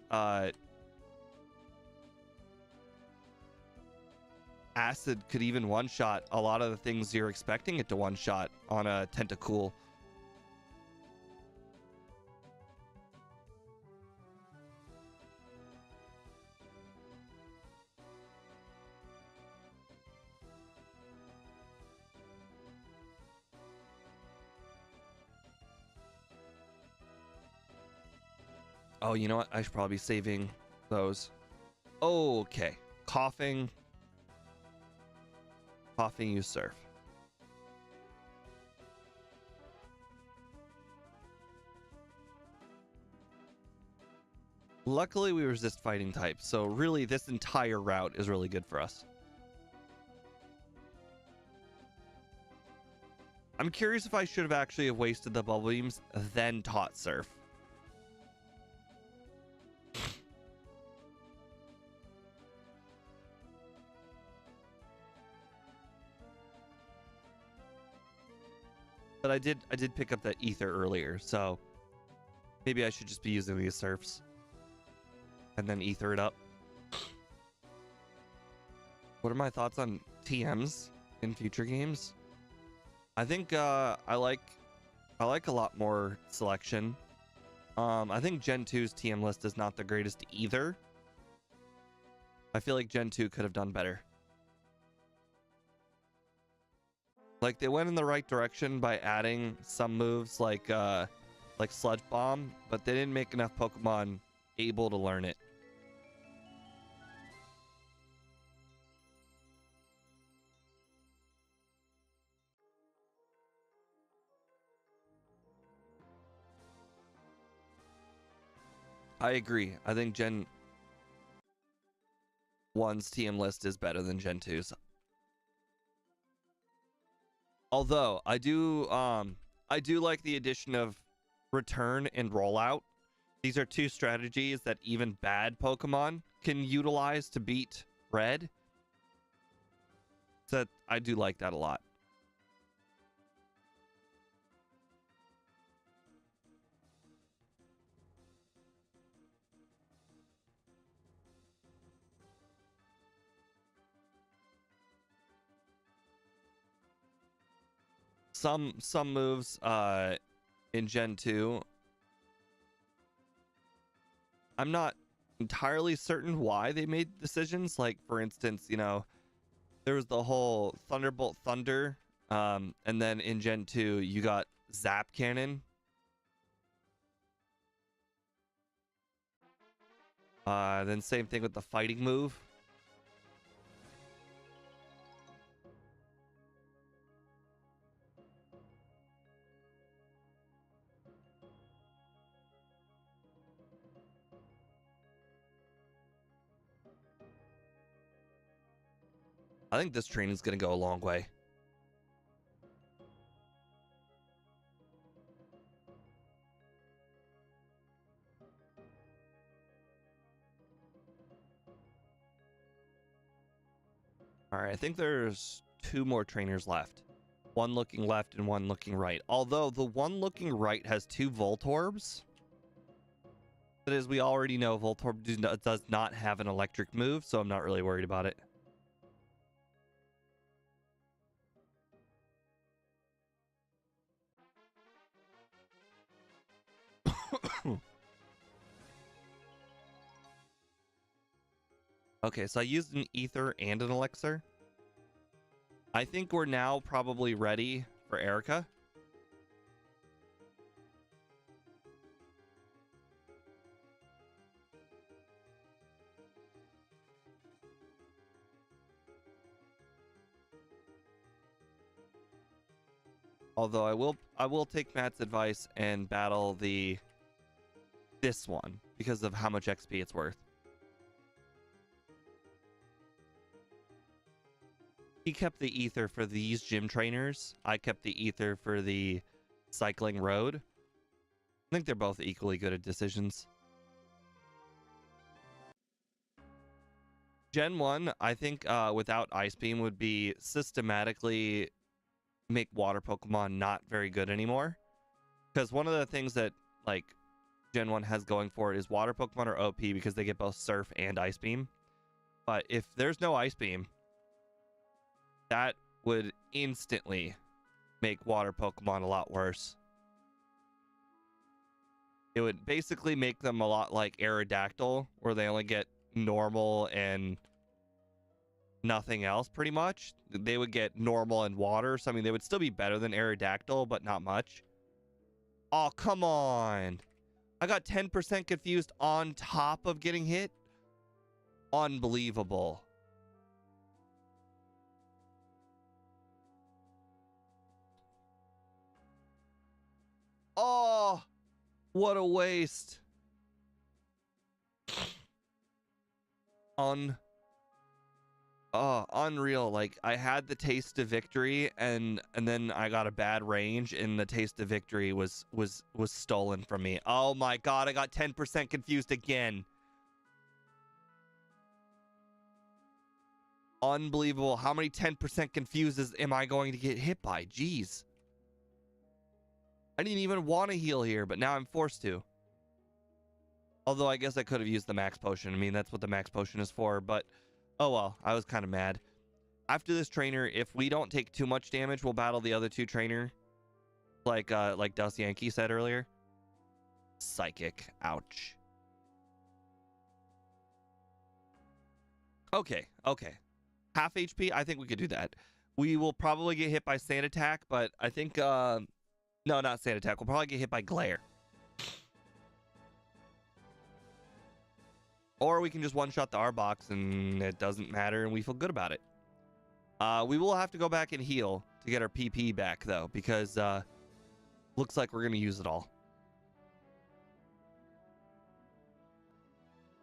Acid could even one-shot a lot of the things you're expecting it to one-shot on a Tentacool. Oh, you know what? I should probably be saving those. Okay. Coughing. Coughing, you surf. Luckily, we resist fighting type, so really this entire route is really good for us. I'm curious if I should have actually wasted the bubble beams, then taught surf. But I did pick up the ether earlier, so maybe I should just be using these surfs and then ether it up. What are my thoughts on TMs in future games? I think I like a lot more selection. I think Gen 2's TM list is not the greatest either. I feel like Gen 2 could have done better. Like they went in the right direction by adding some moves like Sludge Bomb, but they didn't make enough Pokemon able to learn it. I agree. I think Gen 1's TM list is better than Gen 2's. Although I do like the addition of Return and Rollout. These are two strategies that even bad Pokemon can utilize to beat Red. So I do like that a lot. Some moves in Gen 2, I'm not entirely certain why they made decisions. Like for instance, you know, there was the whole Thunderbolt Thunder, and then in Gen 2 you got Zap Cannon. Then same thing with the fighting move. I think this training's gonna go a long way. All right, I think there's 2 more trainers left. One looking left and one looking right. Although the one looking right has 2 Voltorbs. But as we already know, Voltorb does not have an electric move, so I'm not really worried about it. Okay, so I used an ether and an elixir. I think we're now probably ready for Erica. Although I will take Matt's advice and battle this one because of how much XP it's worth. He kept the ether for these gym trainers. I kept the ether for the cycling road. I think they're both equally good at decisions. Gen 1, I think without Ice Beam would be systematically make water Pokemon not very good anymore. Because one of the things that like Gen 1 has going for it is water Pokemon are OP because they get both Surf and Ice Beam. But if there's no Ice Beam, that would instantly make water Pokemon a lot worse. It would basically make them a lot like Aerodactyl, where they only get normal and nothing else pretty much. They would get normal and water, so I mean they would still be better than Aerodactyl, but not much. Oh, come on. I got 10% confused on top of getting hit. Unbelievable. Oh, what a waste. Unreal. Like I had the taste of victory and then I got a bad range and the taste of victory was stolen from me. Oh my god, I got 10% confused again. Unbelievable. How many 10% confuses am I going to get hit by? Jeez. I didn't even want to heal here, but now I'm forced to. Although I guess I could have used the max potion. I mean, that's what the max potion is for, but oh well, I was kind of mad. After this trainer, if we don't take too much damage, we'll battle the other two trainer. Like Dust Yankee said earlier. Psychic. Ouch. Okay. Half HP, I think we could do that. We will probably get hit by Sand Attack, but I think no, not Sand Attack. We'll probably get hit by Glare. Or we can just one-shot the R-Box and it doesn't matter and we feel good about it. We will have to go back and heal to get our PP back, though, because looks like we're going to use it all.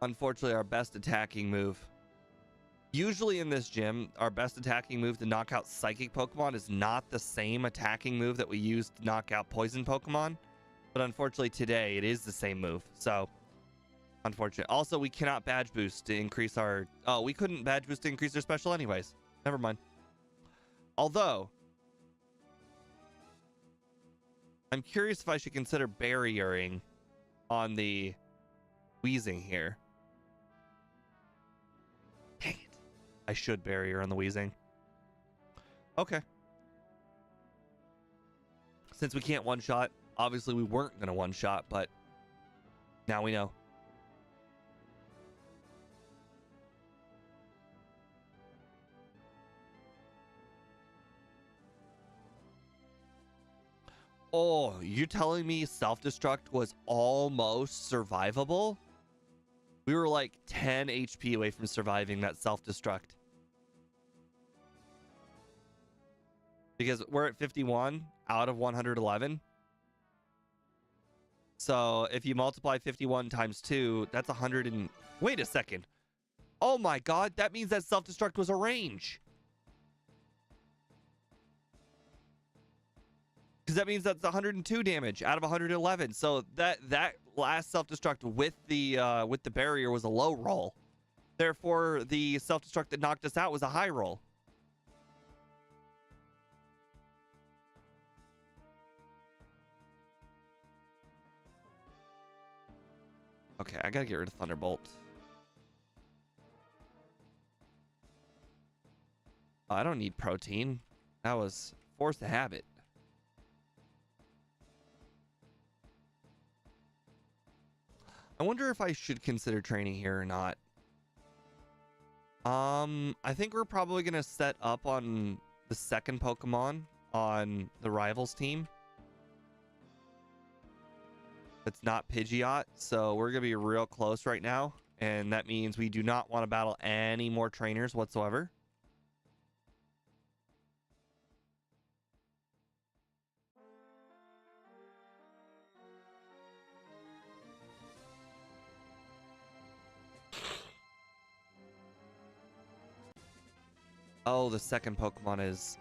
Unfortunately, our best attacking move. Usually in this gym, our best attacking move to knock out Psychic Pokemon is not the same attacking move that we use to knock out Poison Pokemon. But unfortunately today, it is the same move. So, unfortunate. Also, we cannot badge boost to increase our... Oh, we couldn't badge boost to increase our special anyways. Never mind. Although, I'm curious if I should consider barriering on the Weezing here. Dang it. I should barrier on the Weezing. Okay. Since we can't one-shot, obviously we weren't going to one-shot, but now we know. Oh, you're telling me self-destruct was almost survivable? We were like 10 HP away from surviving that self-destruct. Because we're at 51 out of 111. So if you multiply 51 times 2, that's 100 and... Wait a second. Oh my god, that means that self-destruct was a range. Because that means that's 102 damage out of 111. So that last self-destruct with the barrier was a low roll. Therefore, the self-destruct that knocked us out was a high roll. Okay, I gotta get rid of Thunderbolt. Oh, I don't need protein. That was forced to habit. I wonder if I should consider training here or not. I think we're probably gonna set up on the second Pokemon on the rivals team. It's not Pidgeot, so we're gonna be real close right now, and that means we do not want to battle any more trainers whatsoever. Oh, the second Pokemon is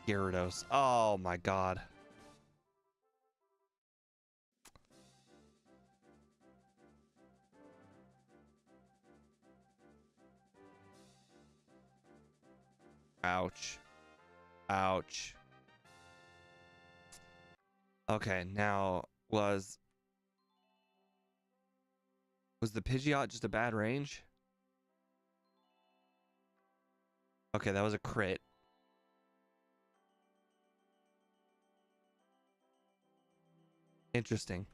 Gyarados. Oh my god. Ouch. Ouch. Okay, now was the Pidgeot just a bad range? Okay, that was a crit. Interesting.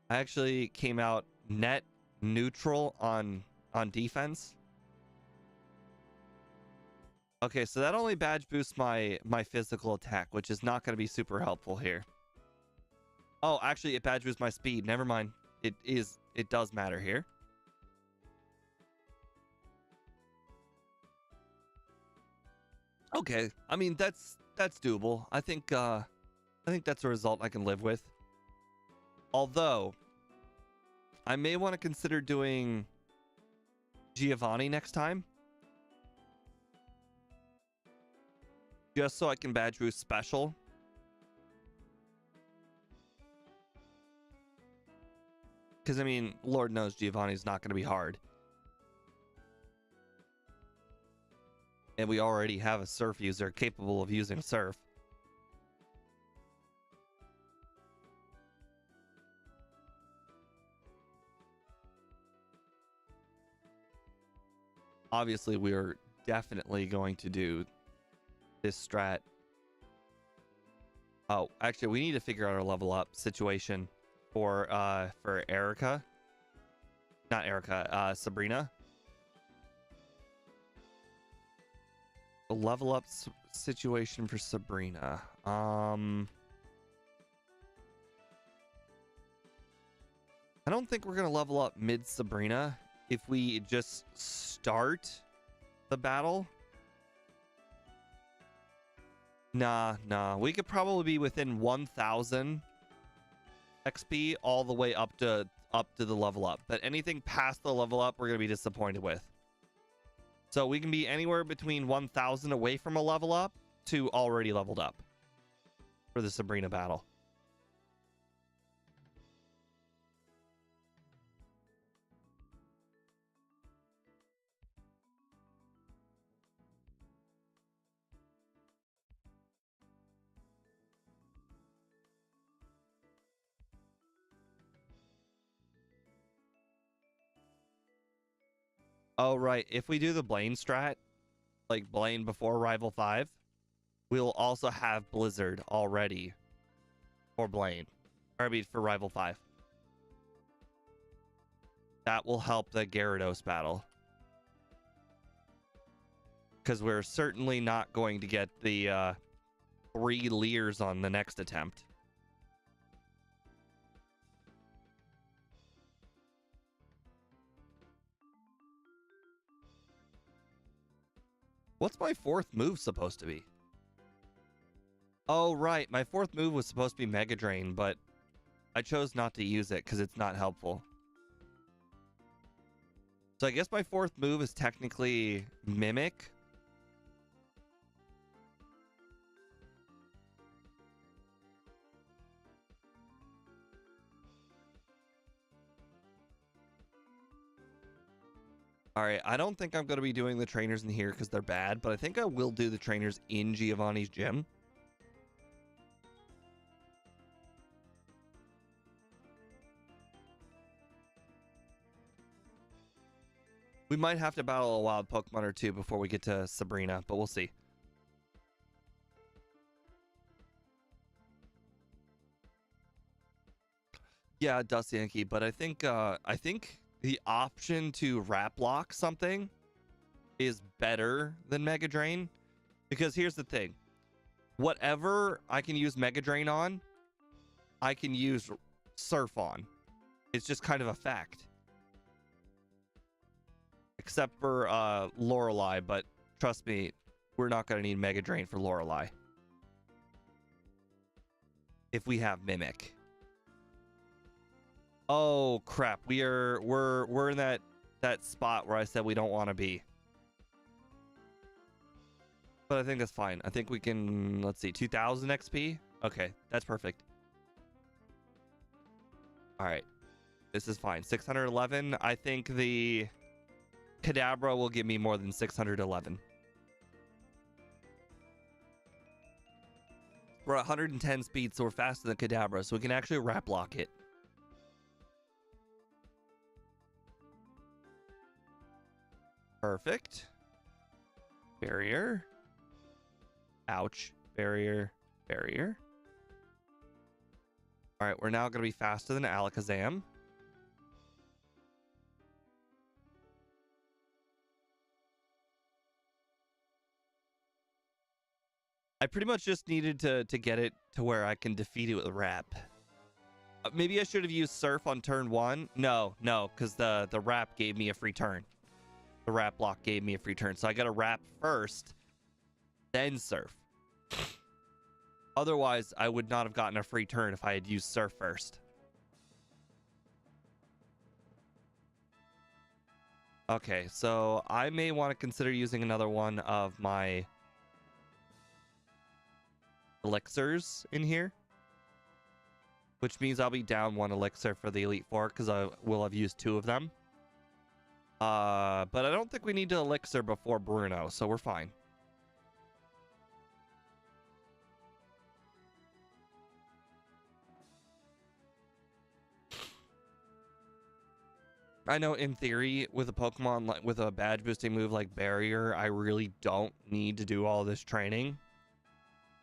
I actually came out net neutral on defense. Okay, so that only badge boosts my physical attack, which is not going to be super helpful here. Oh, actually, it badge boosts my speed. Never mind. It does matter here. Okay, I mean that's doable. I think that's a result I can live with. Although, I may want to consider doing Giovanni next time. Just so I can badge boost special. Because, I mean, Lord knows Giovanni's not going to be hard. And we already have a Surf user capable of using Surf. Obviously, we are definitely going to do this strat. Oh, actually, we need to figure out our level up situation for Erica. Not Erica, Sabrina. The level up situation for Sabrina. I don't think we're gonna level up mid Sabrina if we just start the battle. Nah. We could probably be within 1,000 XP all the way up to the level up. But anything past the level up, we're gonna be disappointed with. So we can be anywhere between 1,000 away from a level up to already leveled up for the Sabrina battle. Oh, right. If we do the Blaine strat, like Blaine before Rival 5, we'll also have Blizzard already for Blaine. Or I mean, for Rival 5. That will help the Gyarados battle. Because we're certainly not going to get the 3 Leers on the next attempt. What's my 4th move supposed to be? Oh, right. My 4th move was supposed to be Mega Drain, but I chose not to use it because it's not helpful. So I guess my 4th move is technically Mimic. All right, I don't think I'm going to be doing the trainers in here because they're bad, but I think I will do the trainers in Giovanni's gym. We might have to battle a wild Pokemon or two before we get to Sabrina, but we'll see. Yeah, Dusty Yankee, but I think the option to Wrap Lock something is better than Mega Drain, because here's the thing. Whatever I can use Mega Drain on, I can use Surf on. It's just kind of a fact. Except for Lorelei, but trust me, we're not going to need Mega Drain for Lorelei. If we have Mimic. Oh crap, we're in that spot where I said we don't want to be. But I think that's fine. I think we can, let's see, 2000 XP. Okay, that's perfect. All right, this is fine. 611. I think the Kadabra will give me more than 611. We're at 110 speed, so we're faster than Kadabra, so we can actually wrap lock it. Perfect. Barrier. Ouch. Barrier. Barrier. All right, we're now going to be faster than Alakazam. I pretty much just needed to get it to where I can defeat it with a wrap. Maybe I should have used Surf on turn 1. No, because the wrap gave me a free turn. The wrap lock gave me a free turn. So I got to wrap first, then Surf. Otherwise, I would not have gotten a free turn if I had used Surf first. Okay, so I may want to consider using another one of my elixirs in here, which means I'll be down 1 elixir for the Elite Four because I will have used 2 of them. But I don't think we need to elixir before Bruno, so we're fine. I know in theory with a Pokemon like with a badge boosting move like Barrier, I really don't need to do all this training.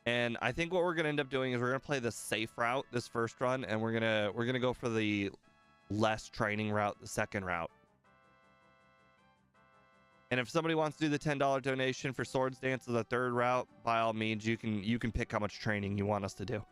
And I think what we're gonna end up doing is we're gonna play the safe route this first run, and we're gonna go for the less training route the second route. And if somebody wants to do the $10 donation for Swords Dance as a third route, by all means, you can pick how much training you want us to do.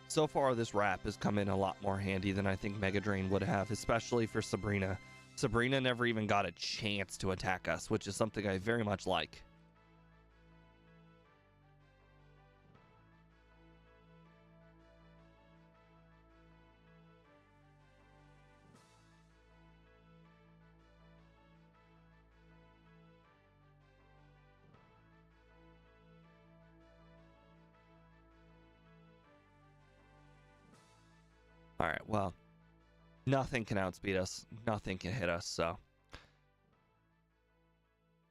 So far, this wrap has come in a lot more handy than I think Mega Drain would have, especially for Sabrina. Sabrina never even got a chance to attack us, which is something I very much like. All right, well, nothing can outspeed us. Nothing can hit us, so.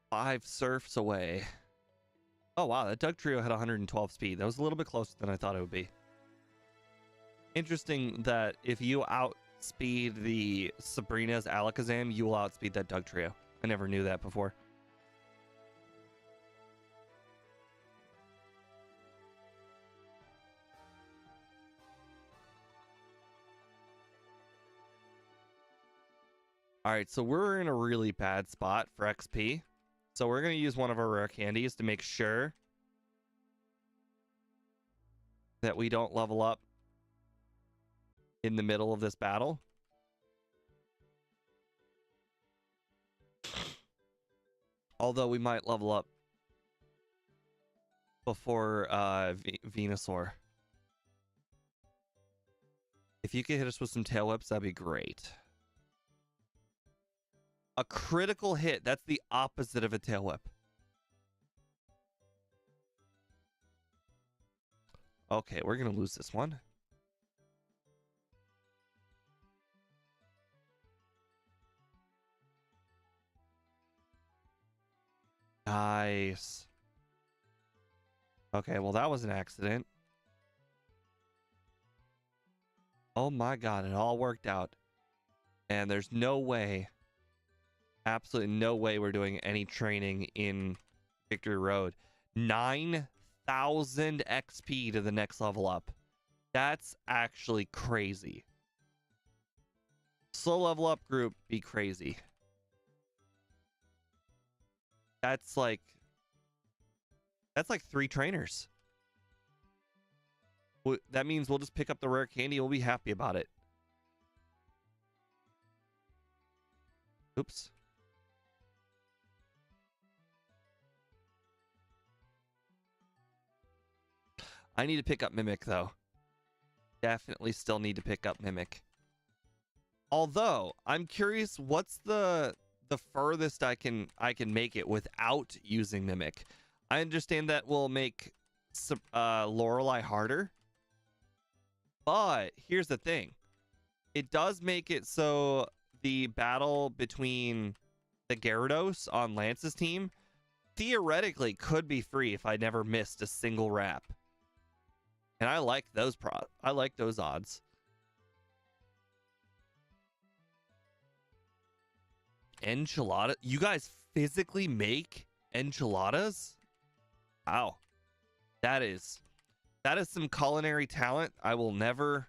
5 surfs away. Oh, wow, that Doug Trio had 112 speed. That was a little bit closer than I thought it would be. Interesting that if you outspeed the Sabrina's Alakazam, you will outspeed that Doug Trio. I never knew that before. All right, so we're in a really bad spot for XP. So we're going to use one of our rare candies to make sure that we don't level up in the middle of this battle. Although we might level up before Venusaur. If you could hit us with some tail whips, that'd be great. A critical hit. That's the opposite of a tail whip. Okay, we're going to lose this one. Nice. Okay, well, that was an accident. Oh my god, it all worked out. And there's no way, absolutely no way we're doing any training in Victory Road. 9,000 XP to the next level up. That's actually crazy. Slow level up group, be crazy. That's like 3 trainers. That means we'll just pick up the rare candy. We'll be happy about it. Oops. I need to pick up Mimic though. Definitely still need to pick up Mimic. Although I'm curious, what's the furthest I can make it without using Mimic? I understand that will make Lorelei harder, but here's the thing: it does make it so the battle between the Gyarados on Lance's team theoretically could be free if I never missed a single wrap. And I like those odds. Enchilada? You guys physically make enchiladas? Wow. That is some culinary talent I will never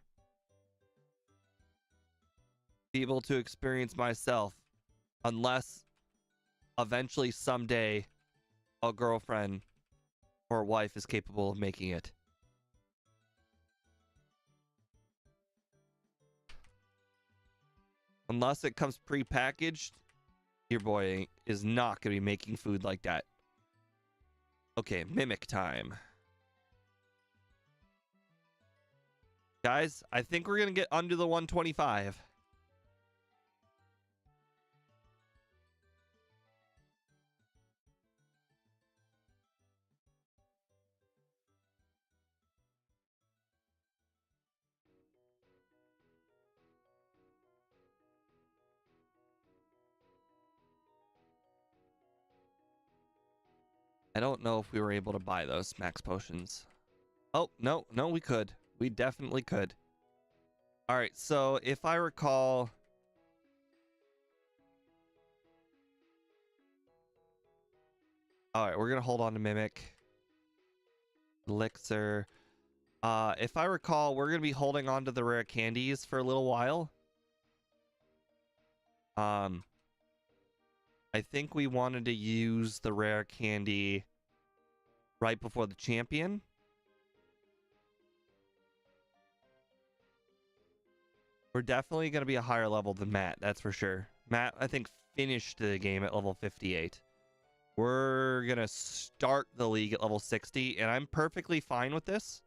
be able to experience myself unless eventually someday a girlfriend or wife is capable of making it. Unless it comes pre-packaged, your boy is not going to be making food like that. Okay, Mimic time. Guys, I think we're going to get under the 125. I don't know if we were able to buy those max potions. Oh, no, we could. We definitely could. All right, so if I recall... All right, we're going to hold on to Mimic. Elixir. If I recall, we're going to be holding on to the rare candies for a little while. I think we wanted to use the rare candy right before the champion. We're definitely going to be a higher level than Matt, that's for sure. Matt, I think, finished the game at level 58. We're going to start the league at level 60, and I'm perfectly fine with this.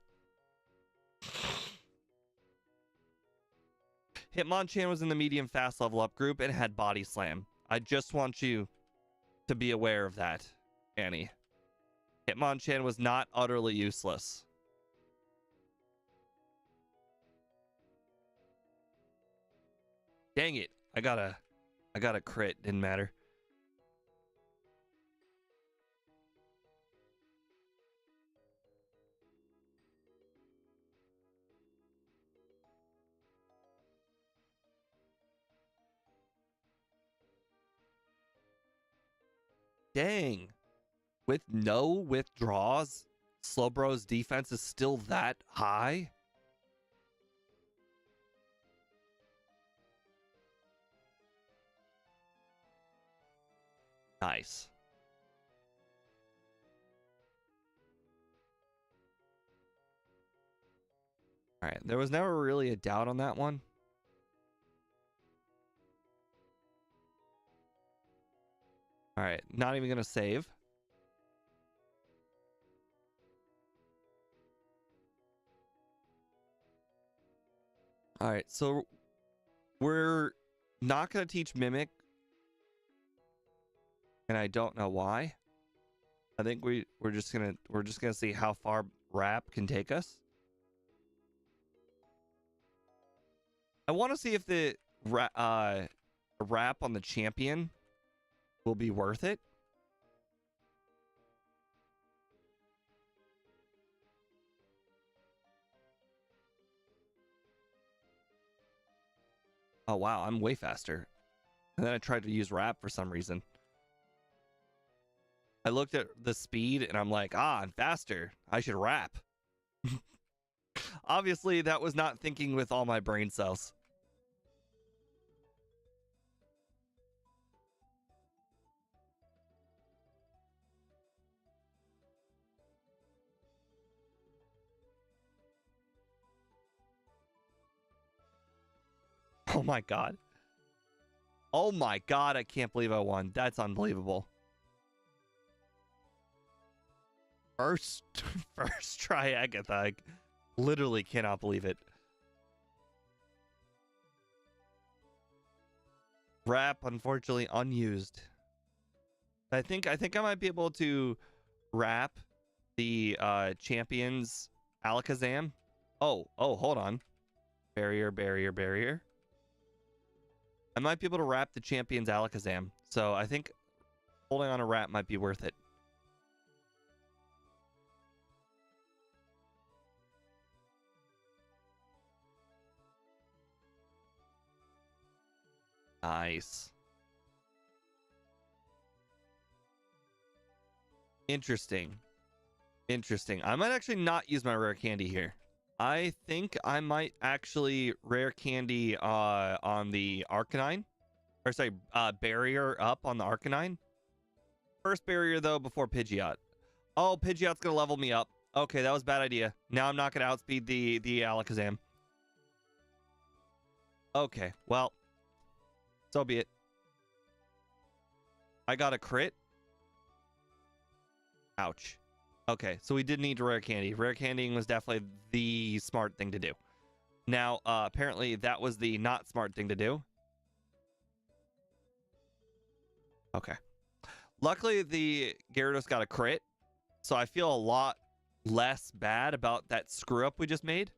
Hitmonchan was in the medium fast level up group and had body slam. I just want you to be aware of that, Annie. Hitmonchan was not utterly useless. Dang it. I got a crit. Didn't matter. Dang. With no withdraws, Slowbro's defense is still that high? Nice. All right, there was never really a doubt on that one. All right, not even going to save. All right, so we're not going to teach Mimic. And I don't know why. I think we're just gonna see how far Rap can take us. I want to see if the Rap on the champion will be worth it. Oh wow, I'm way faster. And then I tried to use Rap for some reason. I looked at the speed and I'm like, I'm faster. I should Rap. Obviously, that was not thinking with all my brain cells. Oh my god. Oh my god, I can't believe I won. That's unbelievable. First, first try Agatha. I literally cannot believe it. Wrap, unfortunately, unused. I think I might be able to wrap the champions Alakazam. Oh, hold on. Barrier, barrier, barrier. I might be able to wrap the champions Alakazam. So I think holding on a wrap might be worth it. Nice. Interesting. Interesting. I might actually not use my rare candy here. I think I might actually rare candy on the Arcanine. Or sorry, barrier up on the Arcanine. First barrier though before Pidgeot. Oh, Pidgeot's gonna level me up. Okay, that was a bad idea. Now I'm not gonna outspeed the Alakazam. Okay, well, so be it. I got a crit. Ouch. Okay, so we did need rare candy. Rare candying was definitely the smart thing to do. Now, apparently that was the not smart thing to do. Okay. Luckily, the Gyarados got a crit, so I feel a lot less bad about that screw up we just made.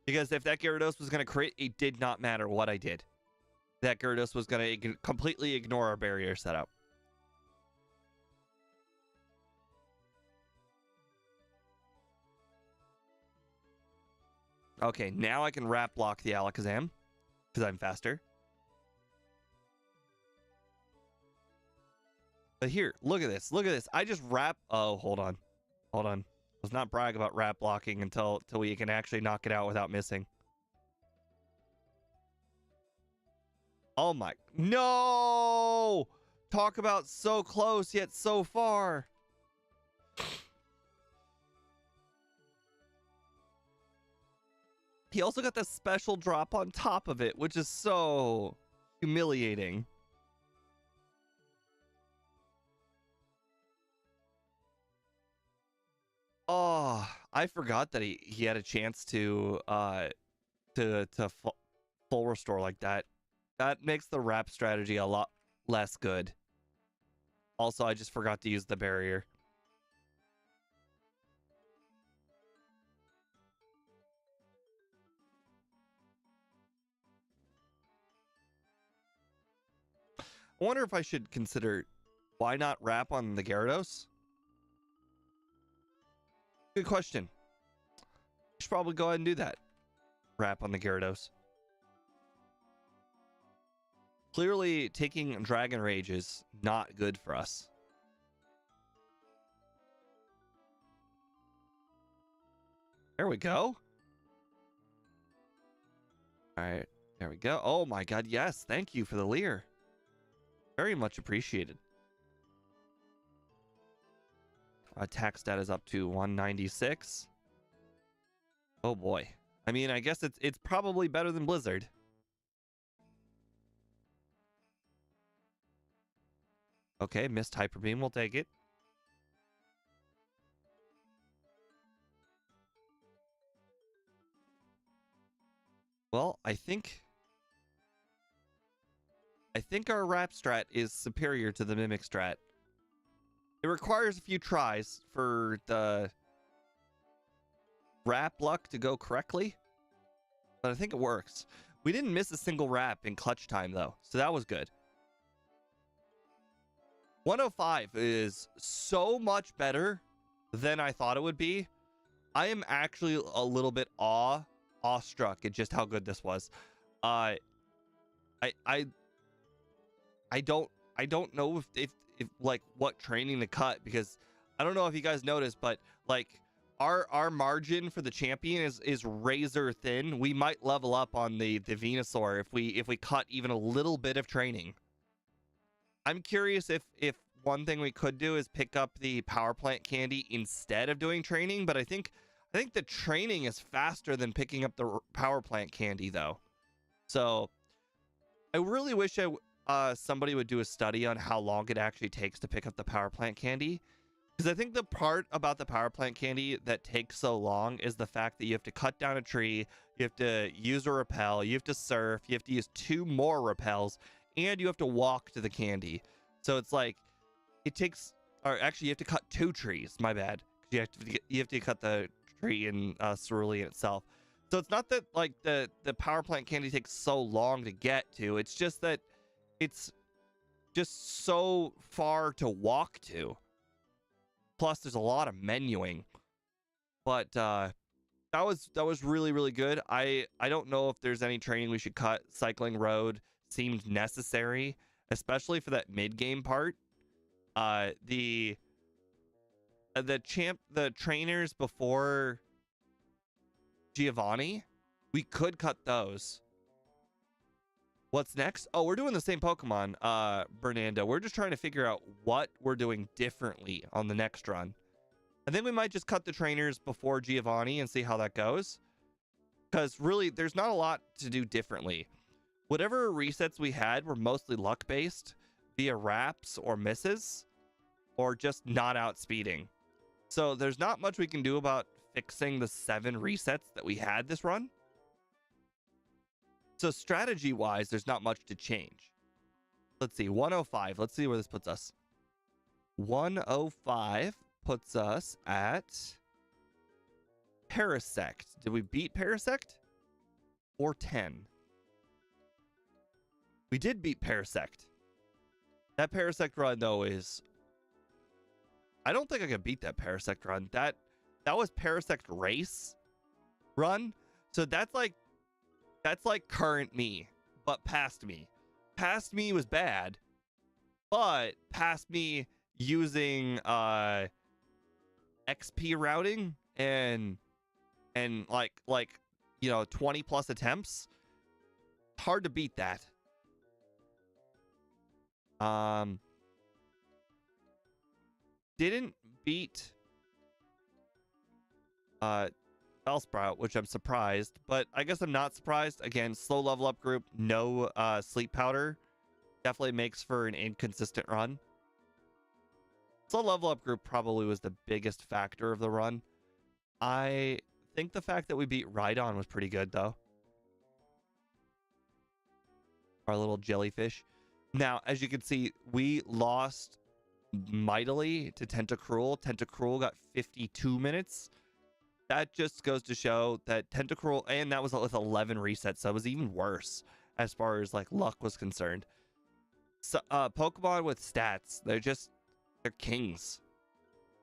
Because if that Gyarados was going to crit, it did not matter what I did. That Gyarados was going to completely ignore our barrier setup. Okay, now I can wrap block the Alakazam because I'm faster. But here, look at this. Look at this. I just wrap. Oh, hold on. Hold on. Let's not brag about wrap blocking until we can actually knock it out without missing. Oh my. No! Talk about so close yet so far. He also got the special drop on top of it, which is so humiliating. Oh, I forgot that he had a chance to full restore like that. That makes the wrap strategy a lot less good. Also, I just forgot to use the barrier. I wonder if I should consider why not wrap on the Gyarados? Good question. I should probably go ahead and do that. Wrap on the Gyarados. Clearly, taking Dragon Rage is not good for us. There we go. All right. There we go. Oh my god, yes. Thank you for the Leer. Very much appreciated. Attack stat is up to 196. Oh boy. I mean, I guess it's probably better than Blizzard. Okay, missed Hyper Beam. We'll take it. Well, I think our wrap strat is superior to the mimic strat. It requires a few tries for the wrap luck to go correctly, but I think it works. We didn't miss a single wrap in clutch time though, so that was good. 105 is so much better than I thought it would be. I am actually a little bit awestruck at just how good this was. I don't know if like what training to cut, because I don't know if you guys noticed, but like our margin for the champion is razor thin. We might level up on the Venusaur if we cut even a little bit of training. I'm curious if one thing we could do is pick up the power plant candy instead of doing training, but I think the training is faster than picking up the power plant candy though. So I really wish somebody would do a study on how long it actually takes to pick up the power plant candy, Because I think the part about the power plant candy that takes so long is the fact that you have to cut down a tree, you have to use a rappel, you have to surf, you have to use 2 more rappels, and you have to walk to the candy. So it's like it takes, or actually you have to cut 2 trees. My bad. You have to cut the tree in Cerulean itself. So it's not that like the power plant candy takes so long to get to. It's just that it's just so far to walk to. Plus, there's a lot of menuing, but that was really, really good. I don't know if there's any training we should cut. Cycling road seemed necessary, especially for that mid game part. The trainers before Giovanni, we could cut those. What's next? Oh, we're doing the same Pokemon, Bernando. We're just trying to figure out what we're doing differently on the next run. I think we might just cut the trainers before Giovanni and see how that goes. Because really, there's not a lot to do differently. Whatever resets we had were mostly luck-based, via wraps or misses, or just not outspeeding. So there's not much we can do about fixing the 7 resets that we had this run. So strategy-wise, there's not much to change. Let's see, 105. Let's see where this puts us. 105 puts us at Parasect. Did we beat Parasect? 410. We did beat Parasect. That Parasect run, though, is... I don't think I could beat that Parasect run. That was Parasect Race run. So that's like current me, but past me. Past me was bad, but past me using XP routing and like 20 plus attempts. Hard to beat that. Didn't beat Bellsprout, which I'm surprised, but I guess I'm not surprised. Again, slow level up group, no sleep powder. Definitely makes for an inconsistent run. Slow level up group probably was the biggest factor of the run. I think the fact that we beat Rhydon was pretty good, though. Our little jellyfish. Now, as you can see, we lost mightily to Tentacool. Tentacool got 52 minutes. That just goes to show that Tentacool, and that was with 11 resets, so it was even worse as far as like luck was concerned. So Pokemon with stats, they're kings.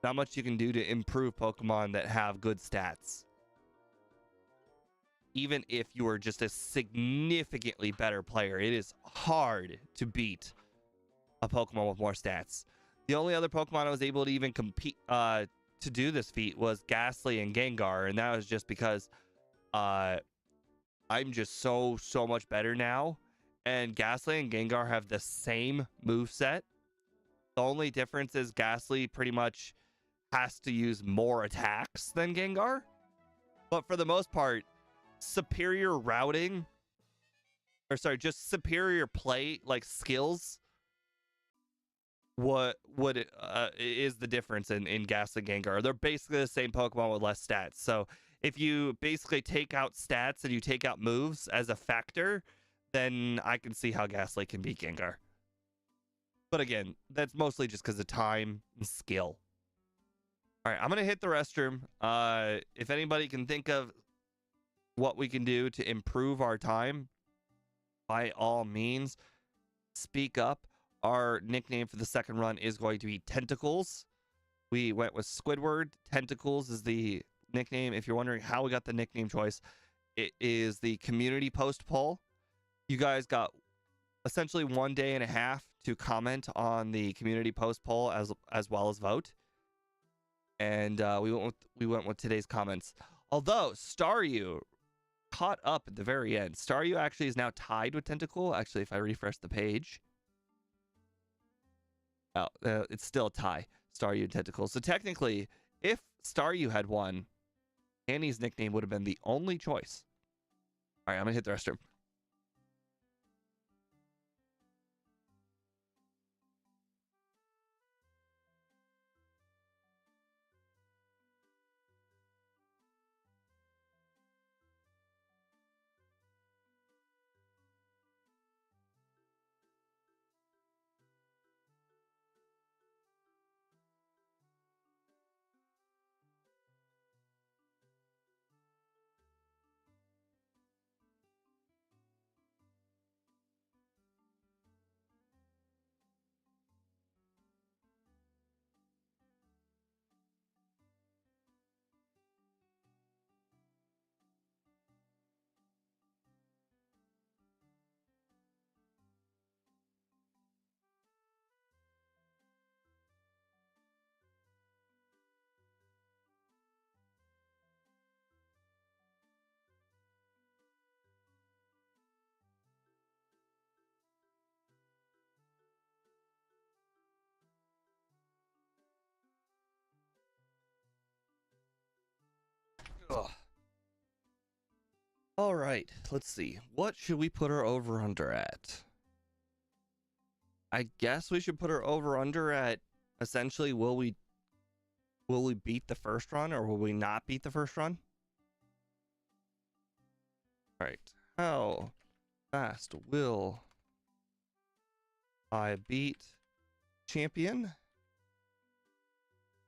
Not much you can do to improve Pokemon that have good stats. Even if you are just a significantly better player, it is hard to beat a Pokemon with more stats. The only other Pokemon I was able to even compete to do this feat was Ghastly and Gengar, and that was just because I'm just so much better now. And Ghastly and Gengar have the same moveset. The only difference is Ghastly pretty much has to use more attacks than Gengar. But for the most part, superior routing, or sorry, just superior play, like skills, is the difference in Ghastly and Gengar. They're basically the same Pokemon with less stats. So if you basically take out stats and you take out moves as a factor, then I can see how Ghastly can beat Gengar. But again, that's mostly just because of time and skill. All right, I'm going to hit the restroom. If anybody can think of what we can do to improve our time, by all means, speak up. Our nickname for the second run is going to be Tentacles. We went with Squidward. Tentacles is the nickname. If you're wondering how we got the nickname choice, it is the community post poll. You guys got essentially 1 day and a half to comment on the community post poll as well as vote. And we went with today's comments. Although Staryu caught up at the very end. Staryu actually is now tied with Tentacool. Actually, if I refresh the page, it's still a tie. Staryu and Tentacool. So technically, if Staryu had won, Annie's nickname would have been the only choice. All right, I'm gonna hit the restroom. Ugh. All right, let's see. What should we put our over-under at? I guess we should put our over-under at essentially will we beat the first run or will we not beat the first run? All right. How fast will I beat champion?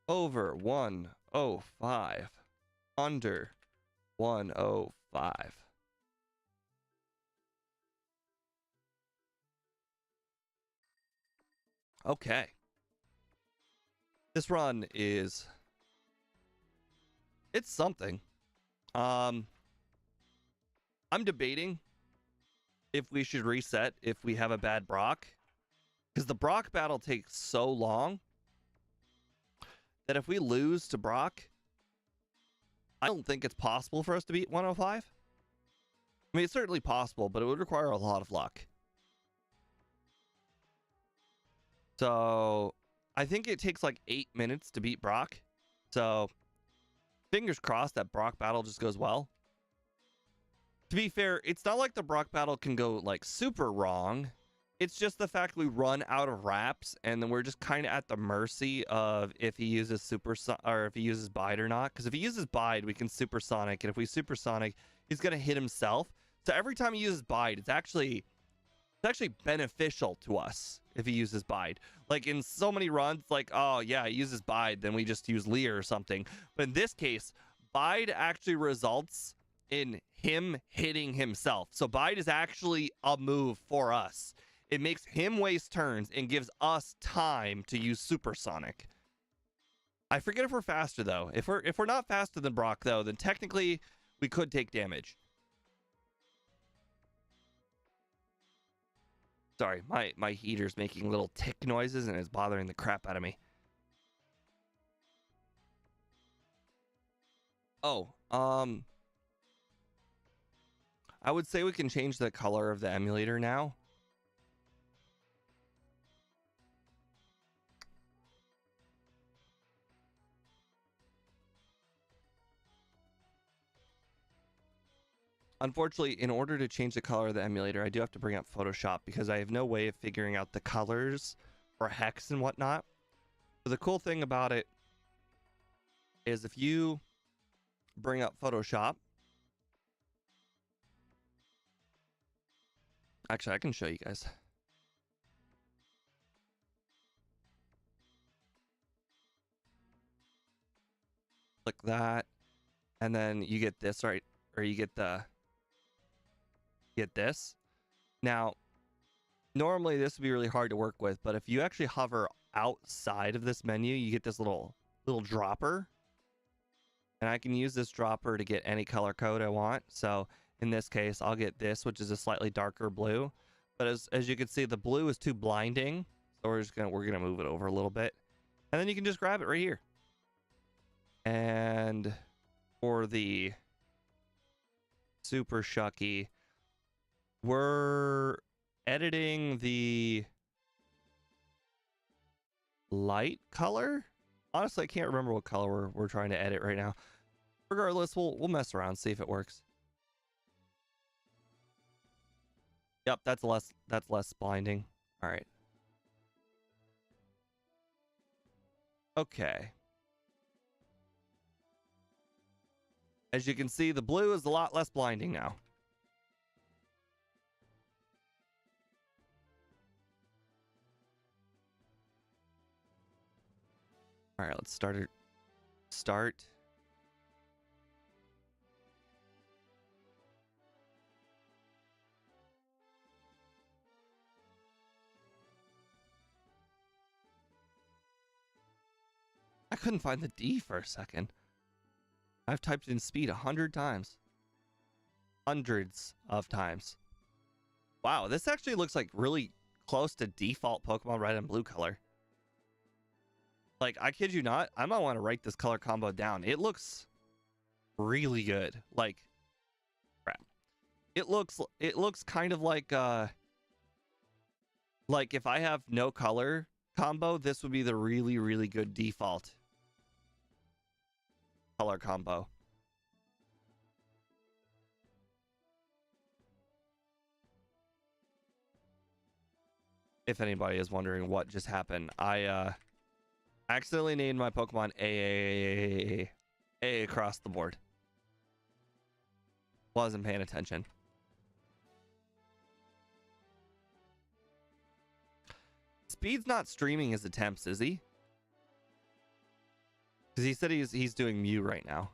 Over 105. Under 105. Okay. This run is... it's something. I'm debating if we should reset if we have a bad Brock. Because the Brock battle takes so long that if we lose to Brock, I don't think it's possible for us to beat 105. I mean, it's certainly possible, but it would require a lot of luck. So I think it takes like 8 minutes to beat Brock. So fingers crossed that Brock battle just goes well. To be fair, it's not like the Brock battle can go like super wrong. It's just the fact we run out of wraps and then we're just kind of at the mercy of if he uses or if he uses bide or not. Because if he uses bide, we can supersonic, and if we supersonic, he's gonna hit himself. So every time he uses bide, it's actually beneficial to us if he uses bide. Like in so many runs, like, oh yeah, he uses bide, then we just use Leer or something. But in this case, bide actually results in him hitting himself. So bide is actually a move for us. It makes him waste turns and gives us time to use supersonic. I forget if we're faster though. If we're not faster than Brock though, then technically we could take damage. Sorry, my heater's making little tick noises and it's bothering the crap out of me. Oh, I would say we can change the color of the emulator now. Unfortunately, in order to change the color of the emulator, I do have to bring up Photoshop because I have no way of figuring out the colors or hex and whatnot. So the cool thing about it is if you bring up Photoshop, actually, I can show you guys. Click that, and then you get this, right? Or you get this. Now, normally this would be really hard to work with, but if you actually hover outside of this menu, you get this little dropper. And I can use this dropper to get any color code I want. So in this case, I'll get this, which is a slightly darker blue. But as you can see, the blue is too blinding. So we're gonna move it over a little bit. And then you can just grab it right here. And for the Super Shucky, we're editing the light color. Honestly, I can't remember what color we're trying to edit right now. Regardless, we'll mess around, see if it works. Yep, that's less blinding. All right. Okay. As you can see, the blue is a lot less blinding now. All right, let's start it. Start. I couldn't find the D for a second. I've typed in speed 100 times. Hundreds of times. Wow, this actually looks like really close to default Pokemon Red and Blue color. Like, I kid you not, I might want to write this color combo down. It looks really good. Like, crap. It looks kind of like if I have no color combo, this would be the really, really good default color combo. if anybody is wondering what just happened, I accidentally named my Pokemon A across the board. Wasn't paying attention. Speed's not streaming his attempts, is he? Because he said he's doing Mew right now.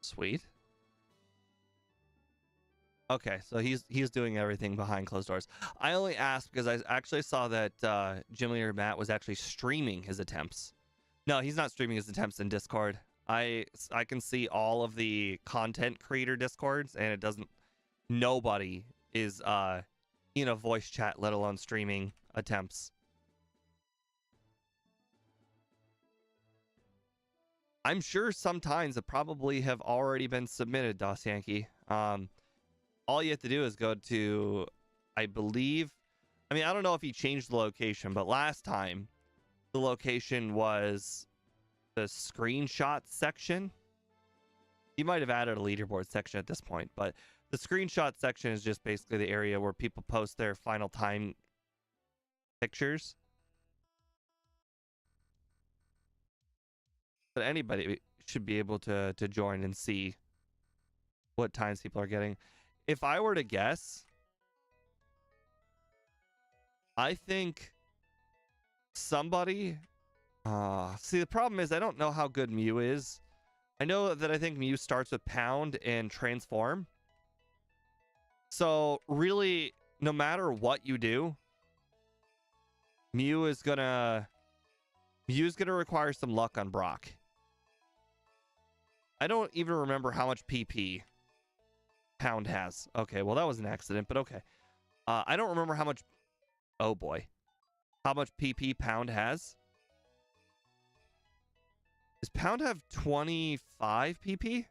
Sweet. Okay, so he's doing everything behind closed doors. I only asked because I actually saw that Gym Leader Matt was actually streaming his attempts. No, he's not streaming his attempts in Discord. I can see all of the content creator Discords, and it doesn't. Nobody is in a voice chat, let alone streaming attempts. I'm sure sometimes it probably have already been submitted, Das Yankee. All you have to do is go to, I believe, I mean, I don't know if he changed the location, but last time the location was the screenshot section. You might have added a leaderboard section at this point, but the screenshot section is just basically the area where people post their final time pictures. But anybody should be able to join and see what times people are getting. If I were to guess, I think somebody... see, the problem is I don't know how good Mew is. I know that I think Mew starts with Pound and Transform. So, really, no matter what you do, Mew's gonna require some luck on Brock. I don't even remember how much PP Pound has. Okay, well, that was an accident, but okay. I don't remember how much... Oh, boy. How much PP Pound has. Does Pound have 25 PP?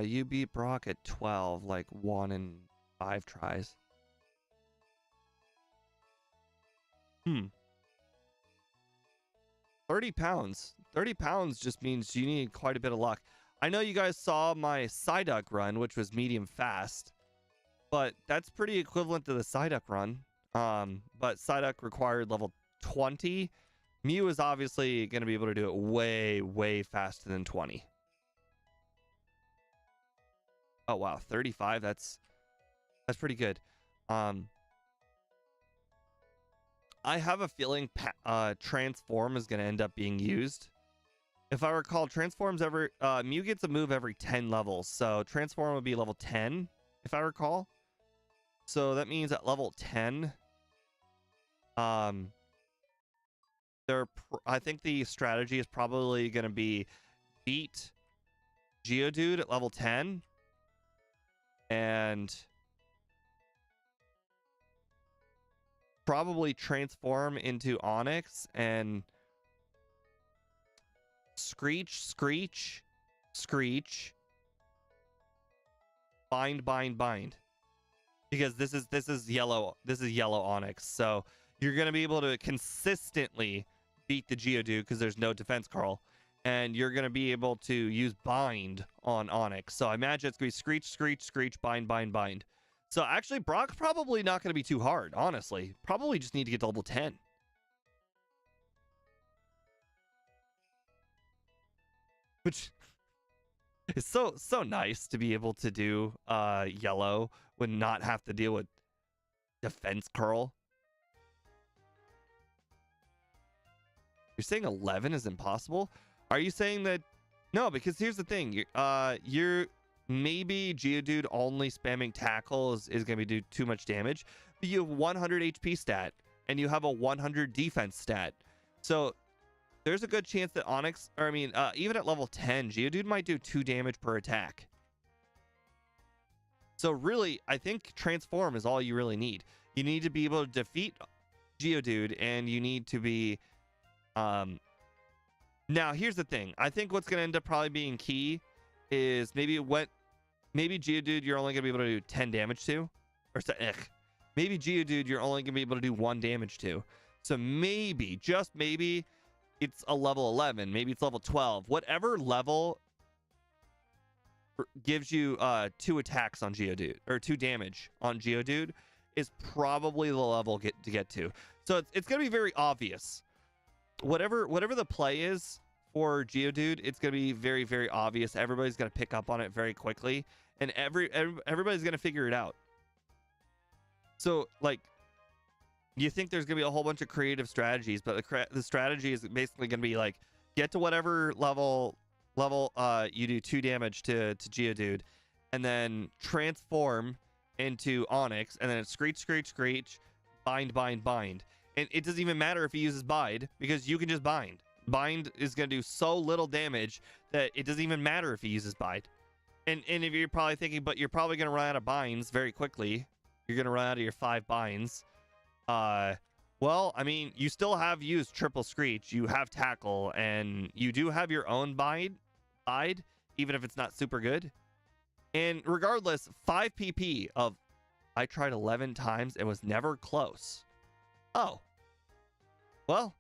You beat Brock at 12, like 1 in 5 tries. 30 pounds. 30 pounds just means you need quite a bit of luck. I know you guys saw my Psyduck run, which was medium fast, but that's pretty equivalent to the Psyduck run. But Psyduck required level 20. Mew is obviously going to be able to do it way, way faster than 20. Oh, wow. 35. That's pretty good. I have a feeling Transform is going to end up being used. If I recall, Mew gets a move every 10 levels. So Transform would be level 10, if I recall. So that means at level 10, I think the strategy is probably going to be beat Geodude at level 10 and probably transform into Onix and Screech, bind, because this is yellow Onix, so you're going to be able to consistently beat the Geodude because there's no defense curl, and you're going to be able to use bind on Onix. So I imagine it's going to be screech, bind. So actually, Brock's probably not going to be too hard, honestly. Probably just need to get to level 10. Which is so nice to be able to do yellow would not have to deal with defense curl. You're saying 11 is impossible? Are you saying that? No, because here's the thing. You're maybe Geodude only spamming tackle is going to do too much damage, but you have 100 HP stat and you have a 100 defense stat. So there's a good chance that Onix, or I mean, even at level 10, Geodude might do 2 damage per attack. So really, I think Transform is all you really need. You need to be able to defeat Geodude, and you need to be now here's the thing. I think what's gonna end up probably being key is maybe Geodude you're only gonna be able to do 10 damage to. Maybe Geodude you're only gonna be able to do 1 damage to. So maybe, just maybe, it's a level 11, maybe it's level 12. Whatever level gives you 2 attacks on Geodude, or 2 damage on Geodude, is probably the level to get to. So it's gonna be very obvious. Whatever the play is for Geodude, it's gonna be very, very obvious. Everybody's gonna pick up on it very quickly, and everybody's gonna figure it out. So like, you think there's gonna be a whole bunch of creative strategies, but the strategy is basically gonna be like, get to whatever level you do 2 damage to Geodude, and then transform into Onyx, and then it's screech, bind. And it doesn't even matter if he uses Bide, because you can just bind. Bind is going to do so little damage that it doesn't even matter if he uses Bide. And if you're probably thinking, but you're probably going to run out of binds very quickly. You're going to run out of your 5 binds. Well, I mean, you still have used Triple Screech. You have Tackle, and you do have your own Bide, even if it's not super good. And regardless, 5 PP of I tried 11 times and was never close. Oh. Well,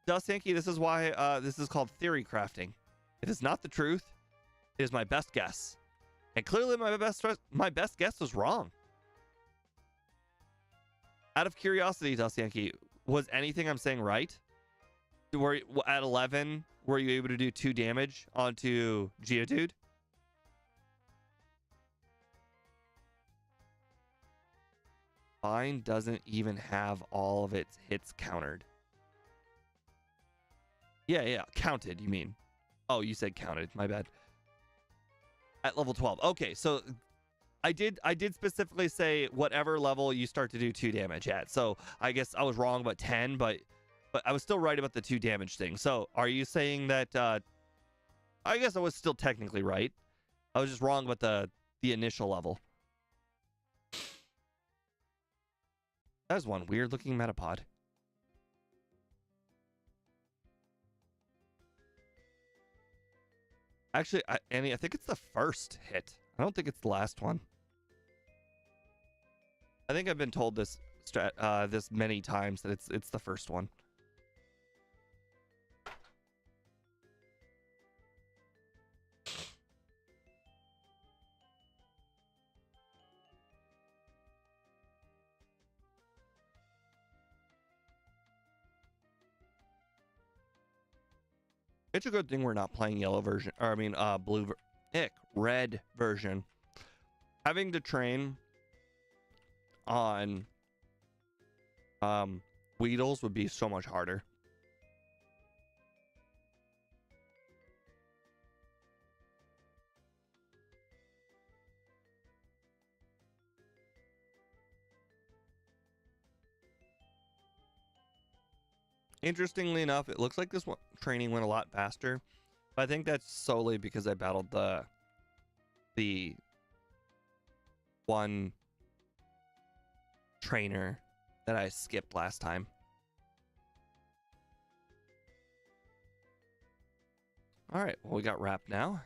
Dustinky, this is why this is called theory crafting. It is not the truth. It is my best guess. And clearly my best guess was wrong. Out of curiosity, Dustinky, was anything I'm saying right? At 11, were you able to do 2 damage onto Geodude? Mine doesn't even have all of its hits countered. Yeah, counted, you mean. Oh, you said counted, my bad. At level 12. Okay, so I did specifically say whatever level you start to do 2 damage at. So I guess I was wrong about 10, but I was still right about the 2 damage thing. So are you saying that I guess I was still technically right. I was just wrong about the initial level. That was one weird looking Metapod. Actually, Annie, I think it's the first hit. I don't think it's the last one. I think I've been told this this many times that it's the first one. It's a good thing we're not playing yellow version, or I mean, red version. Having to train on Weedles would be so much harder. Interestingly enough, it looks like this training went a lot faster, but I think that's solely because I battled the one trainer that I skipped last time. All right, well, we got Wrap now.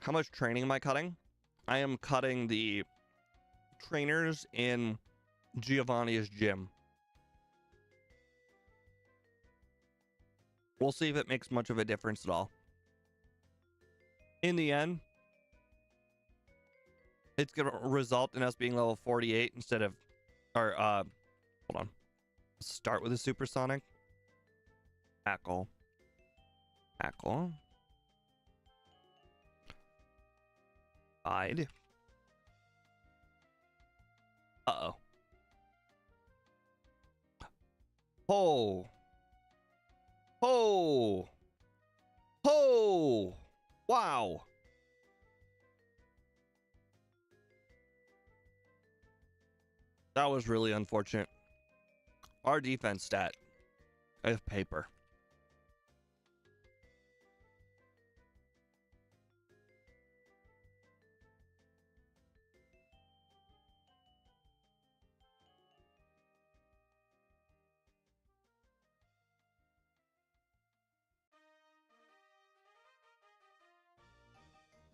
How much training am I cutting? I am cutting the trainers in Giovanni's gym. We'll see if it makes much of a difference at all. In the end, it's going to result in us being level 48 instead of, or, hold on. Start with a supersonic. Tackle. Hide. Uh-oh. Ho! Wow. That was really unfortunate. Our defense stat is paper.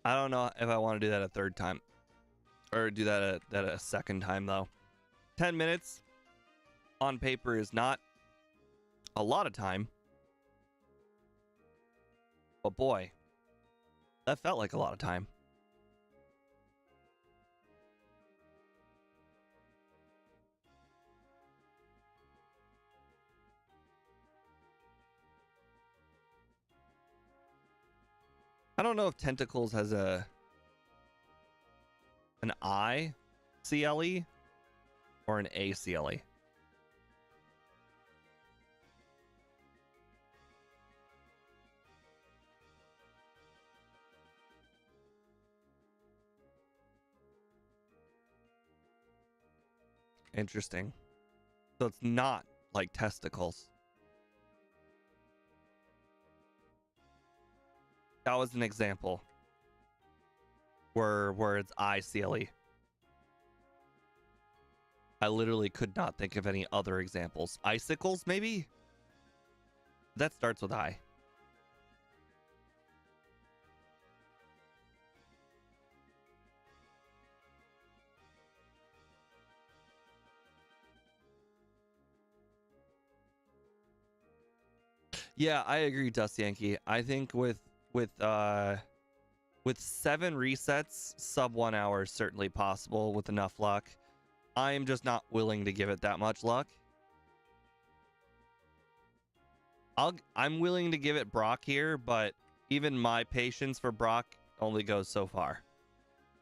I don't know if I want to do that a third time or do that a second time though. 10 minutes on paper is not a lot of time. But boy, that felt like a lot of time. I don't know if Tentacools has an I CLE or an A CLE. Interesting. So it's not like testicles. That was an example where it's ICLE. I literally could not think of any other examples. Icicles, maybe? That starts with I. Yeah, I agree, Dust Yankee. I think with 7 resets, sub 1 hour is certainly possible with enough luck. I am just not willing to give it that much luck. I'm willing to give it Brock here, but even my patience for Brock only goes so far.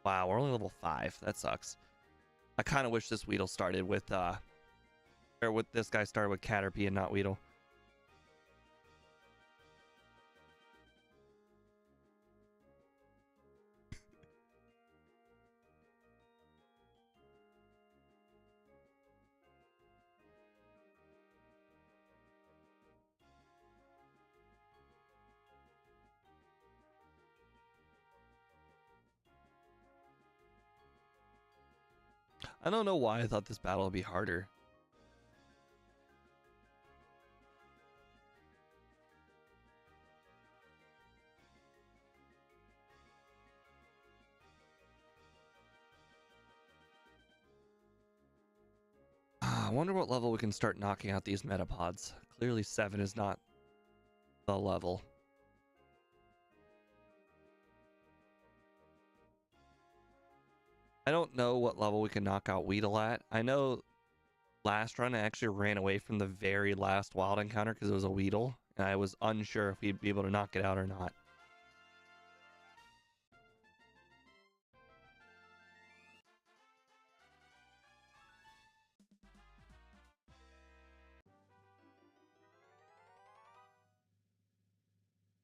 Wow, we're only level 5. That sucks. I kind of wish this Weedle started with this guy started with Caterpie and not Weedle. I don't know why I thought this battle would be harder. I wonder what level we can start knocking out these metapods. Clearly 7 is not the level. I don't know what level we can knock out Weedle at. I know last run I actually ran away from the very last wild encounter because it was a Weedle, and I was unsure if we'd be able to knock it out or not.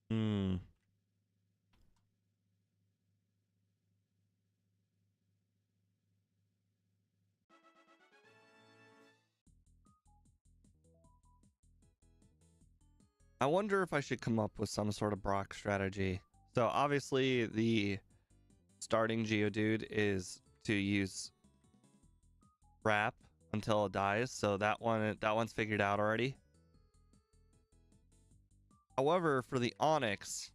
Hmm. I wonder if I should come up with some sort of Brock strategy. So obviously the starting Geodude is to use Wrap until it dies, so that one's figured out already. However, for the Onyx,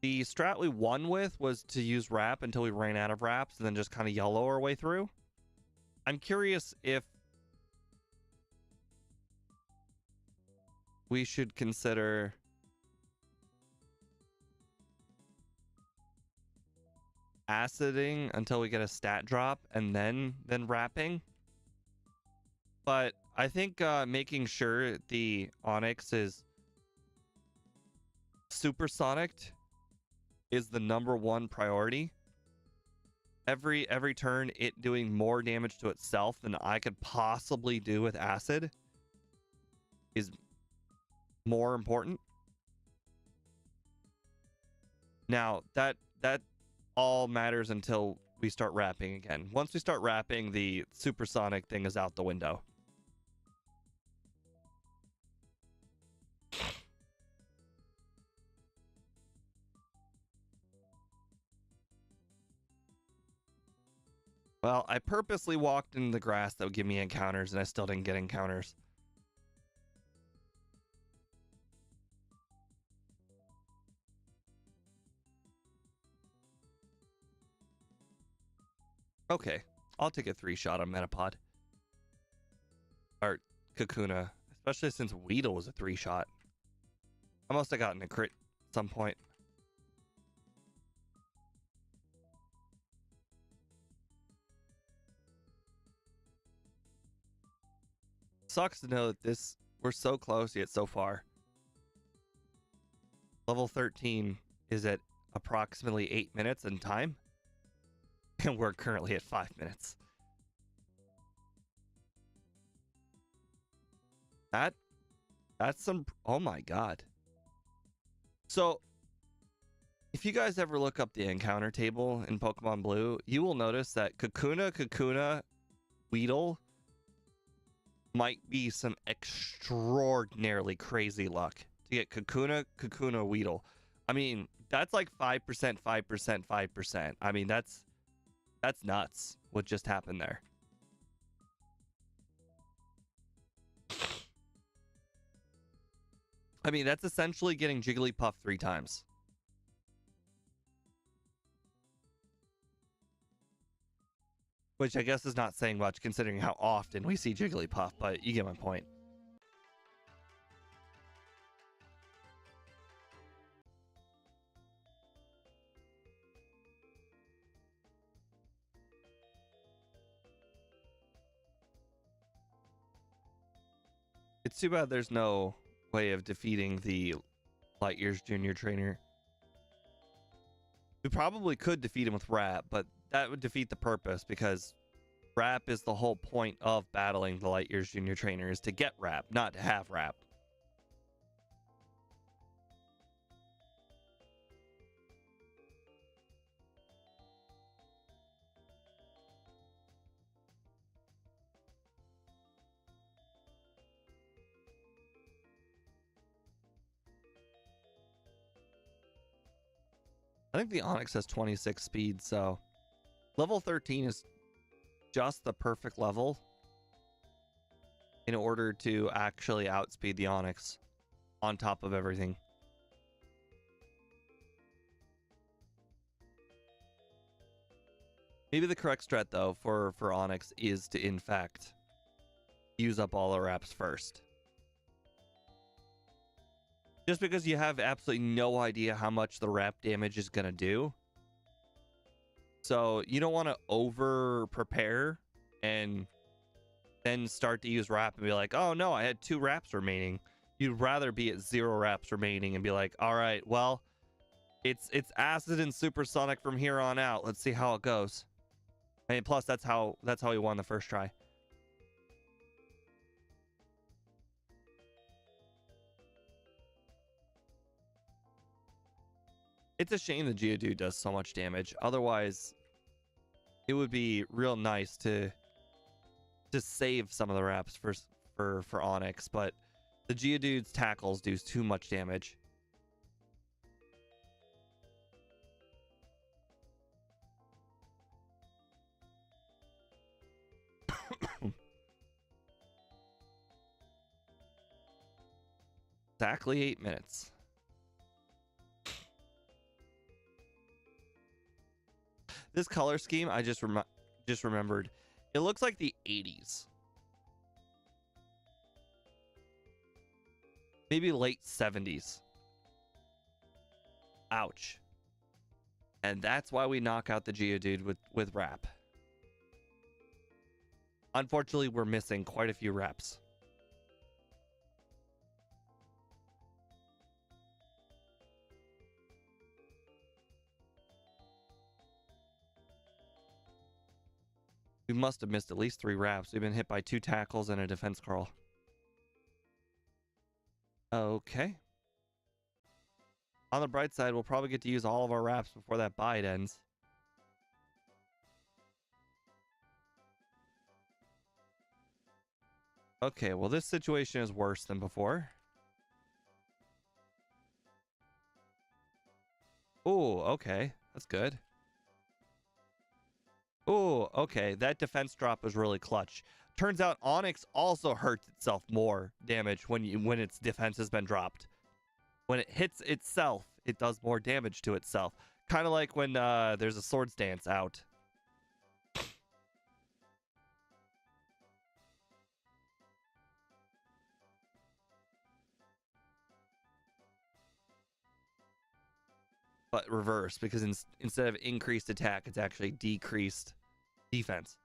the strat we won with was to use Wrap until we ran out of Wraps and then just kind of yellow our way through. I'm curious if we should consider aciding until we get a stat drop and then wrapping. But I think making sure the Onyx is supersonic is the #1 priority. Every turn, it doing more damage to itself than I could possibly do with acid is more important. Now, that all matters until we start rapping again. Once we start rapping, the supersonic thing is out the window. Well, I purposely walked into the grass that would give me encounters, and I still didn't get encounters. Okay, I'll take a 3-shot on Metapod. Or Kakuna, especially since Weedle was a 3-shot. I must have gotten a crit at some point. Sucks to know that we're so close yet so far. Level 13 is at approximately 8 minutes in time. And we're currently at 5 minutes. That's some... Oh my god. So, if you guys ever look up the encounter table in Pokemon Blue, you will notice that Kakuna, Weedle might be some extraordinarily crazy luck to get Kakuna, Weedle. I mean, that's like 5%, 5%, 5%. I mean, that's nuts what just happened there. I mean, that's essentially getting Jigglypuff 3 times. Which I guess is not saying much considering how often we see Jigglypuff, but you get my point. It's too bad there's no way of defeating the Lightyear's junior trainer. We probably could defeat him with Rap, but that would defeat the purpose because Rap is the whole point of battling the Lightyear's junior trainer, is to get Rap, not to have Rap. I think the Onix has 26 speed, so level 13 is just the perfect level in order to actually outspeed the Onix on top of everything. Maybe the correct strat, though, for Onix is to, in fact, use up all the Raps first. Just because you have absolutely no idea how much the Rap damage is going to do. So you don't want to over prepare and then start to use Rap and be like, oh no, I had 2 Raps remaining. You'd rather be at 0 Raps remaining and be like, all right, well, it's acid and supersonic from here on out. Let's see how it goes. I mean, plus that's how he won the first try. It's a shame the Geodude does so much damage. Otherwise, it would be real nice to save some of the Raps for Onix, but the Geodude's tackles do too much damage. Exactly 8 minutes. This color scheme, I just remembered. It looks like the 80s. Maybe late 70s. Ouch. And that's why we knock out the Geodude with Rap. Unfortunately, we're missing quite a few Raps. We must have missed at least 3 Raps. We've been hit by 2 tackles and a defense curl. Okay. On the bright side, we'll probably get to use all of our wraps before that bite ends. Okay, well, this situation is worse than before. Oh, okay. That's good. Oh, okay. That defense drop was really clutch. Turns out Onyx also hurts itself more damage when its defense has been dropped. When it hits itself, it does more damage to itself. Kind of like when there's a Swords Dance out. But reverse, because instead of increased attack, it's actually decreased defense.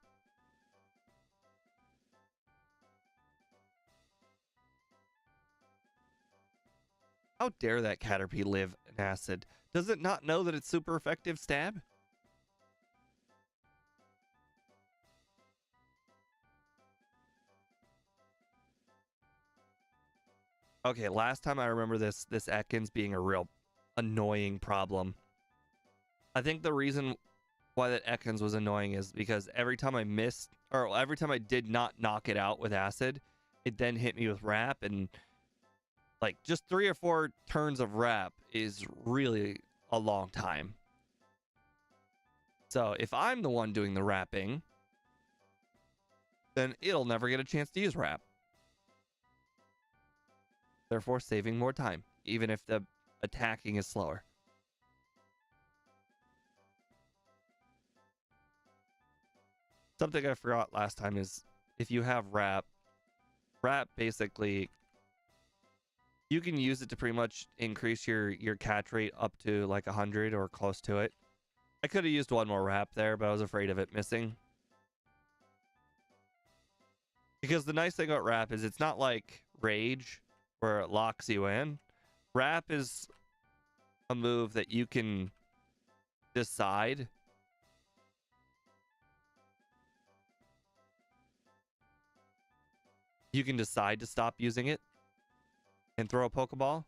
How dare that Caterpie live in acid? Does it not know that it's super effective stab? Okay, last time I remember this Ekans being a real annoying problem. I think the reason why that Ekans was annoying is because every time I missed, or every time I did not knock it out with acid, it then hit me with wrap, and like just 3 or 4 turns of wrap is really a long time. So if I'm the one doing the wrapping, then it'll never get a chance to use wrap. Therefore saving more time, even if the attacking is slower. Something I forgot last time is if you have wrap basically, you can use it to pretty much increase your catch rate up to like 100 or close to it. I could have used one more wrap there, but I was afraid of it missing. Because the nice thing about wrap is it's not like rage where it locks you in. Wrap is a move that you can decide to stop using it and throw a Pokeball.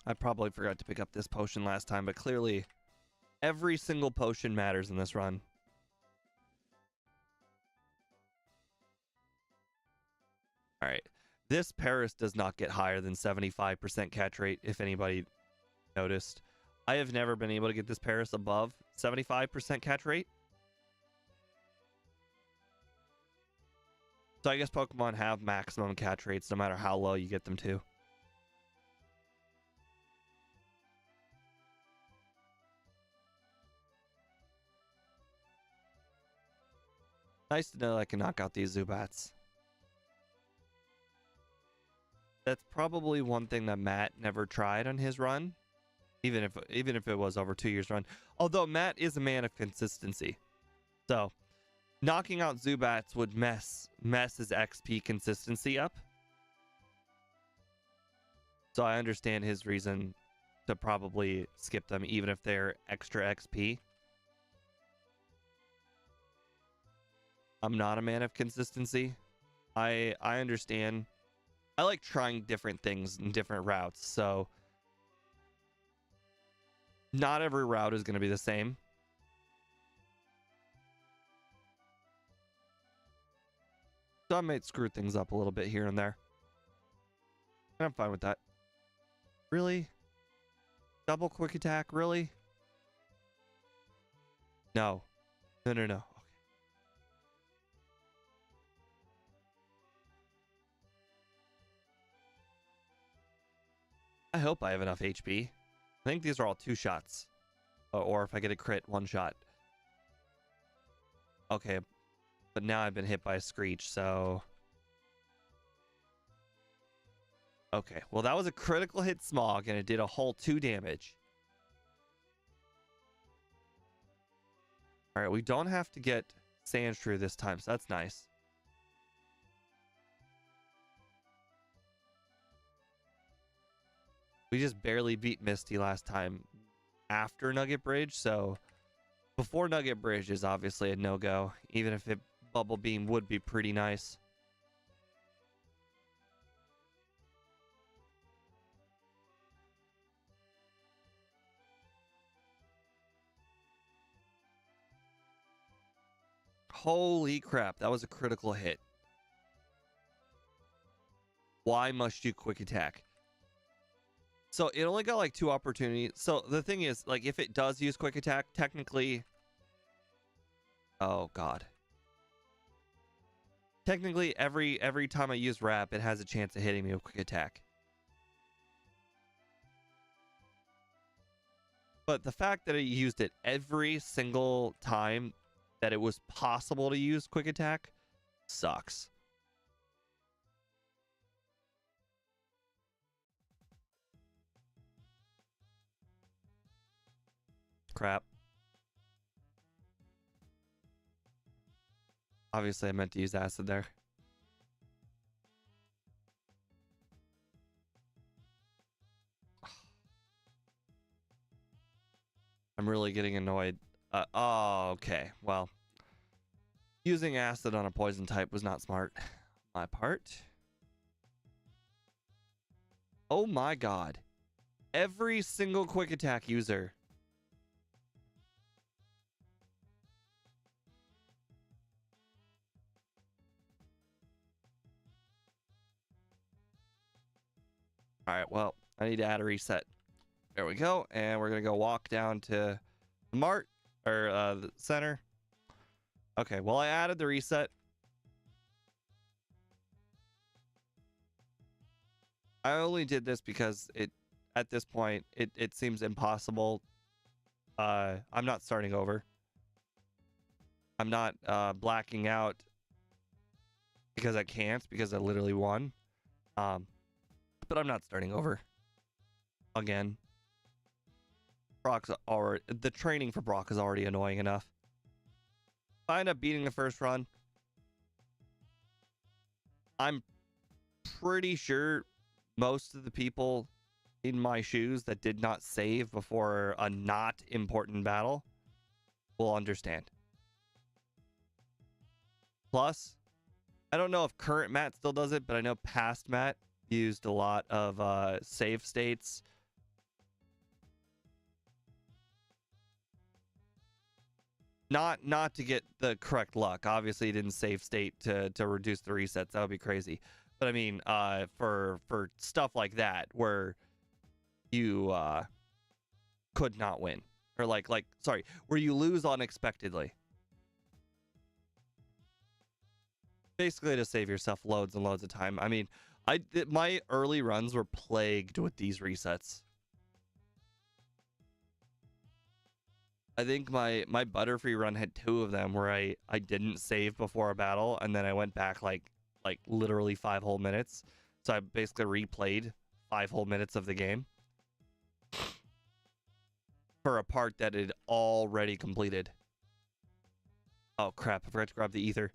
I probably forgot to pick up this potion last time, but clearly every single potion matters in this run. All right. This Paris does not get higher than 75% catch rate, if anybody noticed. I have never been able to get this Paris above 75% catch rate. So I guess Pokemon have maximum catch rates no matter how low you get them to. Nice to know I can knock out these Zubats. That's probably one thing that Matt never tried on his run, even if it was over 2 years run. Although Matt is a man of consistency, so knocking out Zubats would mess his XP consistency up. So I understand his reason to probably skip them, even if they're extra XP. I'm not a man of consistency. I understand. I like trying different things and different routes, so not every route is going to be the same. So I might screw things up a little bit here and there. And I'm fine with that. Really? Double quick attack? Really? No. No, no, no. I hope I have enough HP. I think these are all 2 shots. Or if I get a crit, 1 shot. Okay. But now I've been hit by a Screech, so... Okay. Well, that was a critical hit Smog, and it did a whole 2 damage. Alright, we don't have to get Sandshrew this time, so that's nice. We just barely beat Misty last time after Nugget Bridge, so before Nugget Bridge is obviously a no-go, even if it Bubble Beam would be pretty nice. Holy crap, that was a critical hit. Why must you quick attack? So it only got like 2 opportunities. So the thing is, like, if it does use quick attack, technically... Oh, God. Technically, every time I use Wrap, it has a chance of hitting me with quick attack. But the fact that it used it every single time that it was possible to use quick attack sucks. Crap. Obviously, I meant to use acid there. I'm really getting annoyed. Oh, okay. Well, using acid on a poison type was not smart. My part. Oh my god. Every single quick attack user. Alright, well, I need to add a reset. There we go. And we're going to go walk down to the mart, or the center. Okay, well, I added the reset. I only did this because at this point, it seems impossible. I'm not starting over. I'm not blacking out because I can't, because I literally won. But I'm not starting over again. Brock's already, the training for Brock is already annoying enough. If I end up beating the first run, I'm pretty sure most of the people in my shoes that did not save before a not important battle will understand. Plus, I don't know if current Matt still does it, but I know past Matt used a lot of save states. Not to get the correct luck. Obviously, he didn't save state to reduce the resets. That would be crazy. But I mean, for stuff like that where you could not win, or sorry, where you lose unexpectedly. Basically, to save yourself loads and loads of time. I mean, my early runs were plagued with these resets. I think my Butterfree run had 2 of them where I didn't save before a battle, and then I went back like literally 5 whole minutes. So I basically replayed 5 whole minutes of the game for a part that had already completed. Oh crap, I forgot to grab the ether.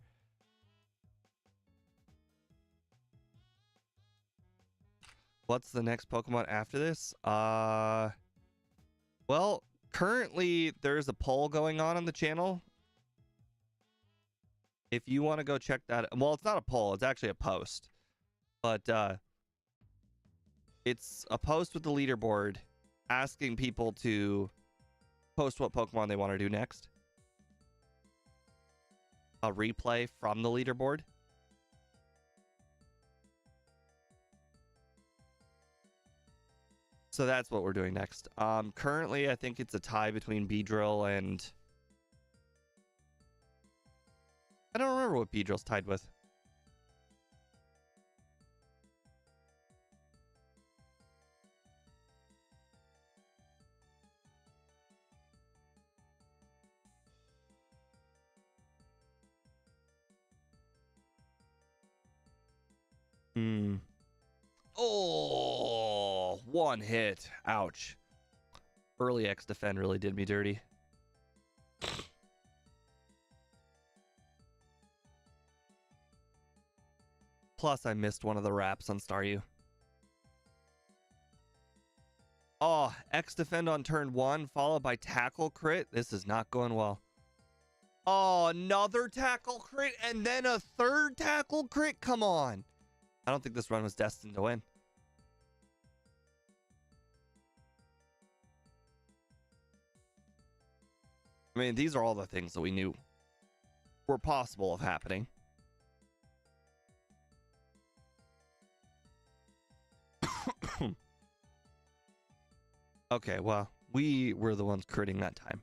What's the next Pokemon after this? Well, currently there's a poll going on the channel. If you want to go check that, well, it's not a poll, it's actually a post. But it's a post with the leaderboard asking people to post what Pokemon they want to do next. A replay from the leaderboard. So that's what we're doing next. Currently, I think it's a tie between Beedrill and... I don't remember what Beedrill's tied with. Oh, 1 hit. Ouch. Early X defend really did me dirty. Plus, I missed one of the wraps on Staryu. Oh, X defend on turn 1, followed by tackle crit. This is not going well. Oh, another tackle crit and then a third tackle crit. Come on. I don't think this run was destined to win. I mean, these are all the things that we knew were possible of happening. Okay, well, we were the ones critting that time.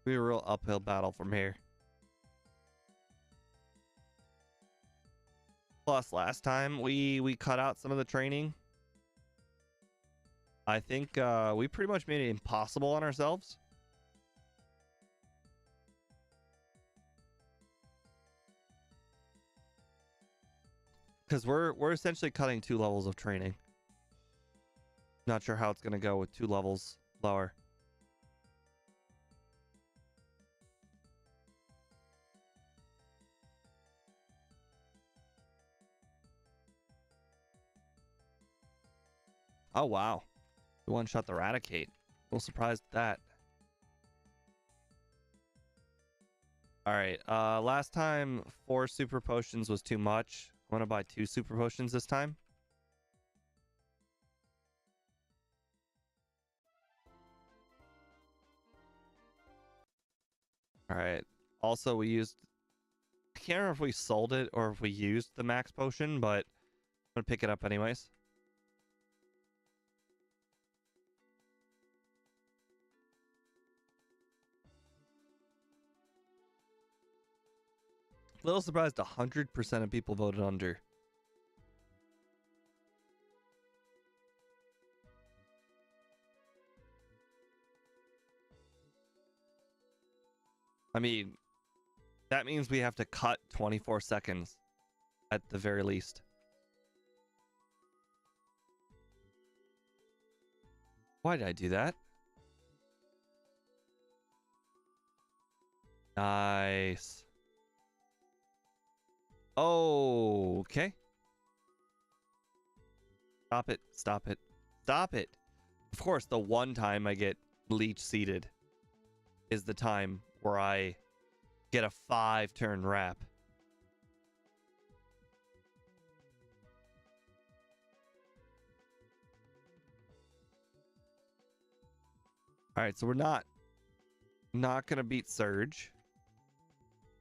Be a real uphill battle from here. Plus, last time we cut out some of the training. I think we pretty much made it impossible on ourselves. Because we're essentially cutting 2 levels of training. Not sure how it's going to go with 2 levels lower. Oh, wow. We one-shot the Eradicate. A little surprised at that. Alright, last time 4 super potions was too much. I want to buy 2 super potions this time. Alright. Also, we used... I can't remember if we sold it or if we used the max potion, but I'm going to pick it up anyways. A little surprised 100% of people voted under. I mean, that means we have to cut 24 seconds at the very least. Why did I do that? Nice. Oh, okay. Stop it. Stop it. Stop it. Of course, the one time I get leech seeded is the time where I get a 5-turn wrap. All right, so we're not going to beat Surge.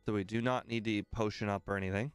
So we do not need to potion up or anything.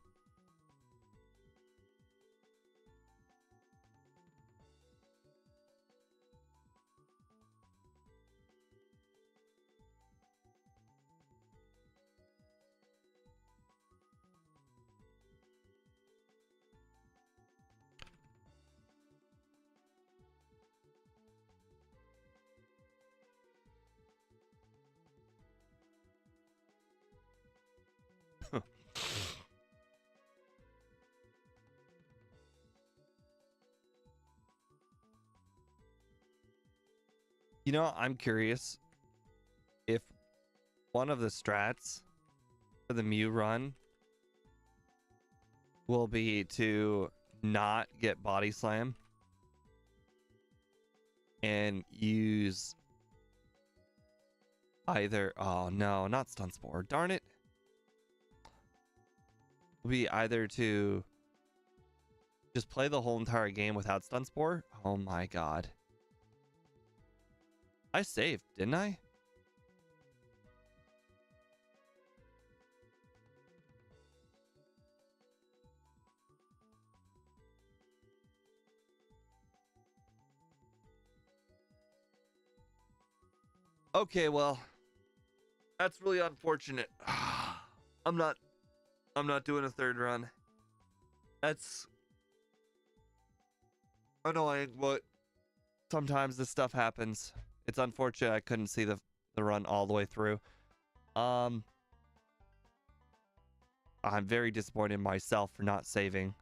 You know, I'm curious if one of the strats for the Mew run will be to not get body slam and use either, oh no, not stun spore, darn it. Will be either to just play the whole entire game without stun spore. Oh my god. I saved, didn't I? Okay, well, that's really unfortunate. I'm not doing a 3rd run. That's annoying, but sometimes this stuff happens. It's unfortunate I couldn't see the run all the way through. I'm very disappointed in myself for not saving.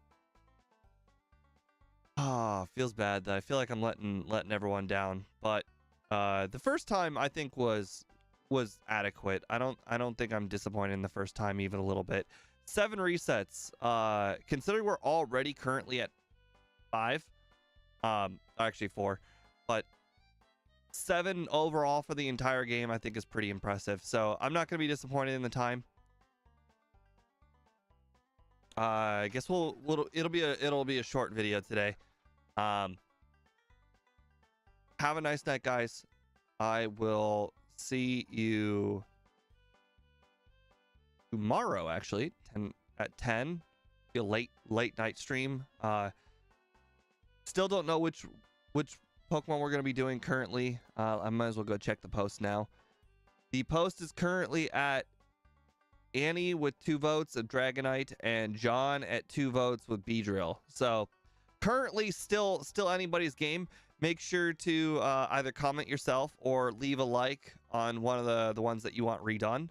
Ah, feels bad that I feel like I'm letting everyone down. But the first time I think was adequate. I don't think I'm disappointed in the first time even a little bit. 7 resets. Considering we're already currently at 5. Actually 4, but 7 overall for the entire game I think is pretty impressive. So I'm not gonna be disappointed in the time. I guess it'll be a short video today. Have a nice night, guys. I will see you tomorrow, actually, at 10. Be a late night stream. Still don't know which Pokemon we're gonna be doing currently. I might as well go check the post now. The post is currently at Annie with 2 votes of Dragonite and John at 2 votes with Beedrill. So currently still anybody's game. Make sure to either comment yourself or leave a like on one of the ones that you want redone.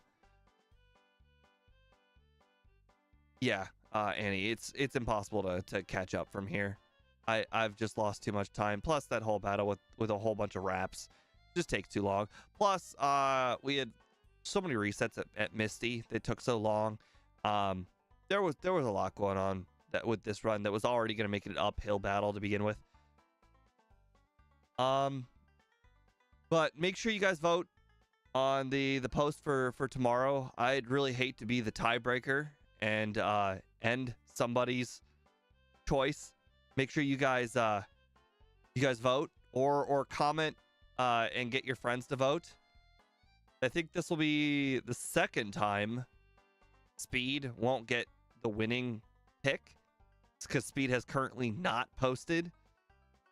Yeah, Annie, it's impossible to catch up from here. I've just lost too much time. Plus that whole battle with a whole bunch of raps just takes too long. Plus we had so many resets at Misty that took so long. There was a lot going on with this run that was already going to make it an uphill battle to begin with. But make sure you guys vote on the post for tomorrow. I'd really hate to be the tiebreaker and end somebody's choice. Make sure you guys vote or comment and get your friends to vote. I think this will be the second time Speed won't get the winning pick. It's because Speed has currently not posted.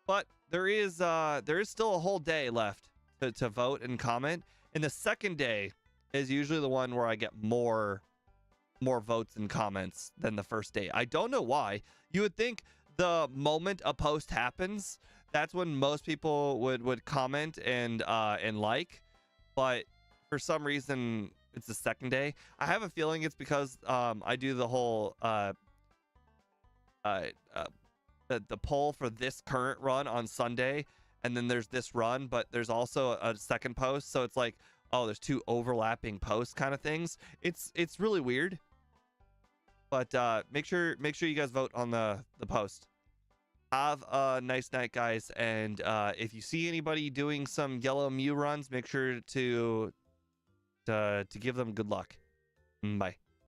But there is still a whole day left to vote and comment. And the second day is usually the one where I get more votes and comments than the first day. I don't know why. You would think the moment a post happens, that's when most people would comment and like. But for some reason, it's the second day. I have a feeling it's because I do the whole the poll for this current run on Sunday, and then there's this run, but there's also a second post, so it's like, oh, there's 2 overlapping posts kind of things. It's really weird. But make sure you guys vote on the post. Have a nice night, guys, and if you see anybody doing some yellow Mew runs, make sure to give them good luck. Bye.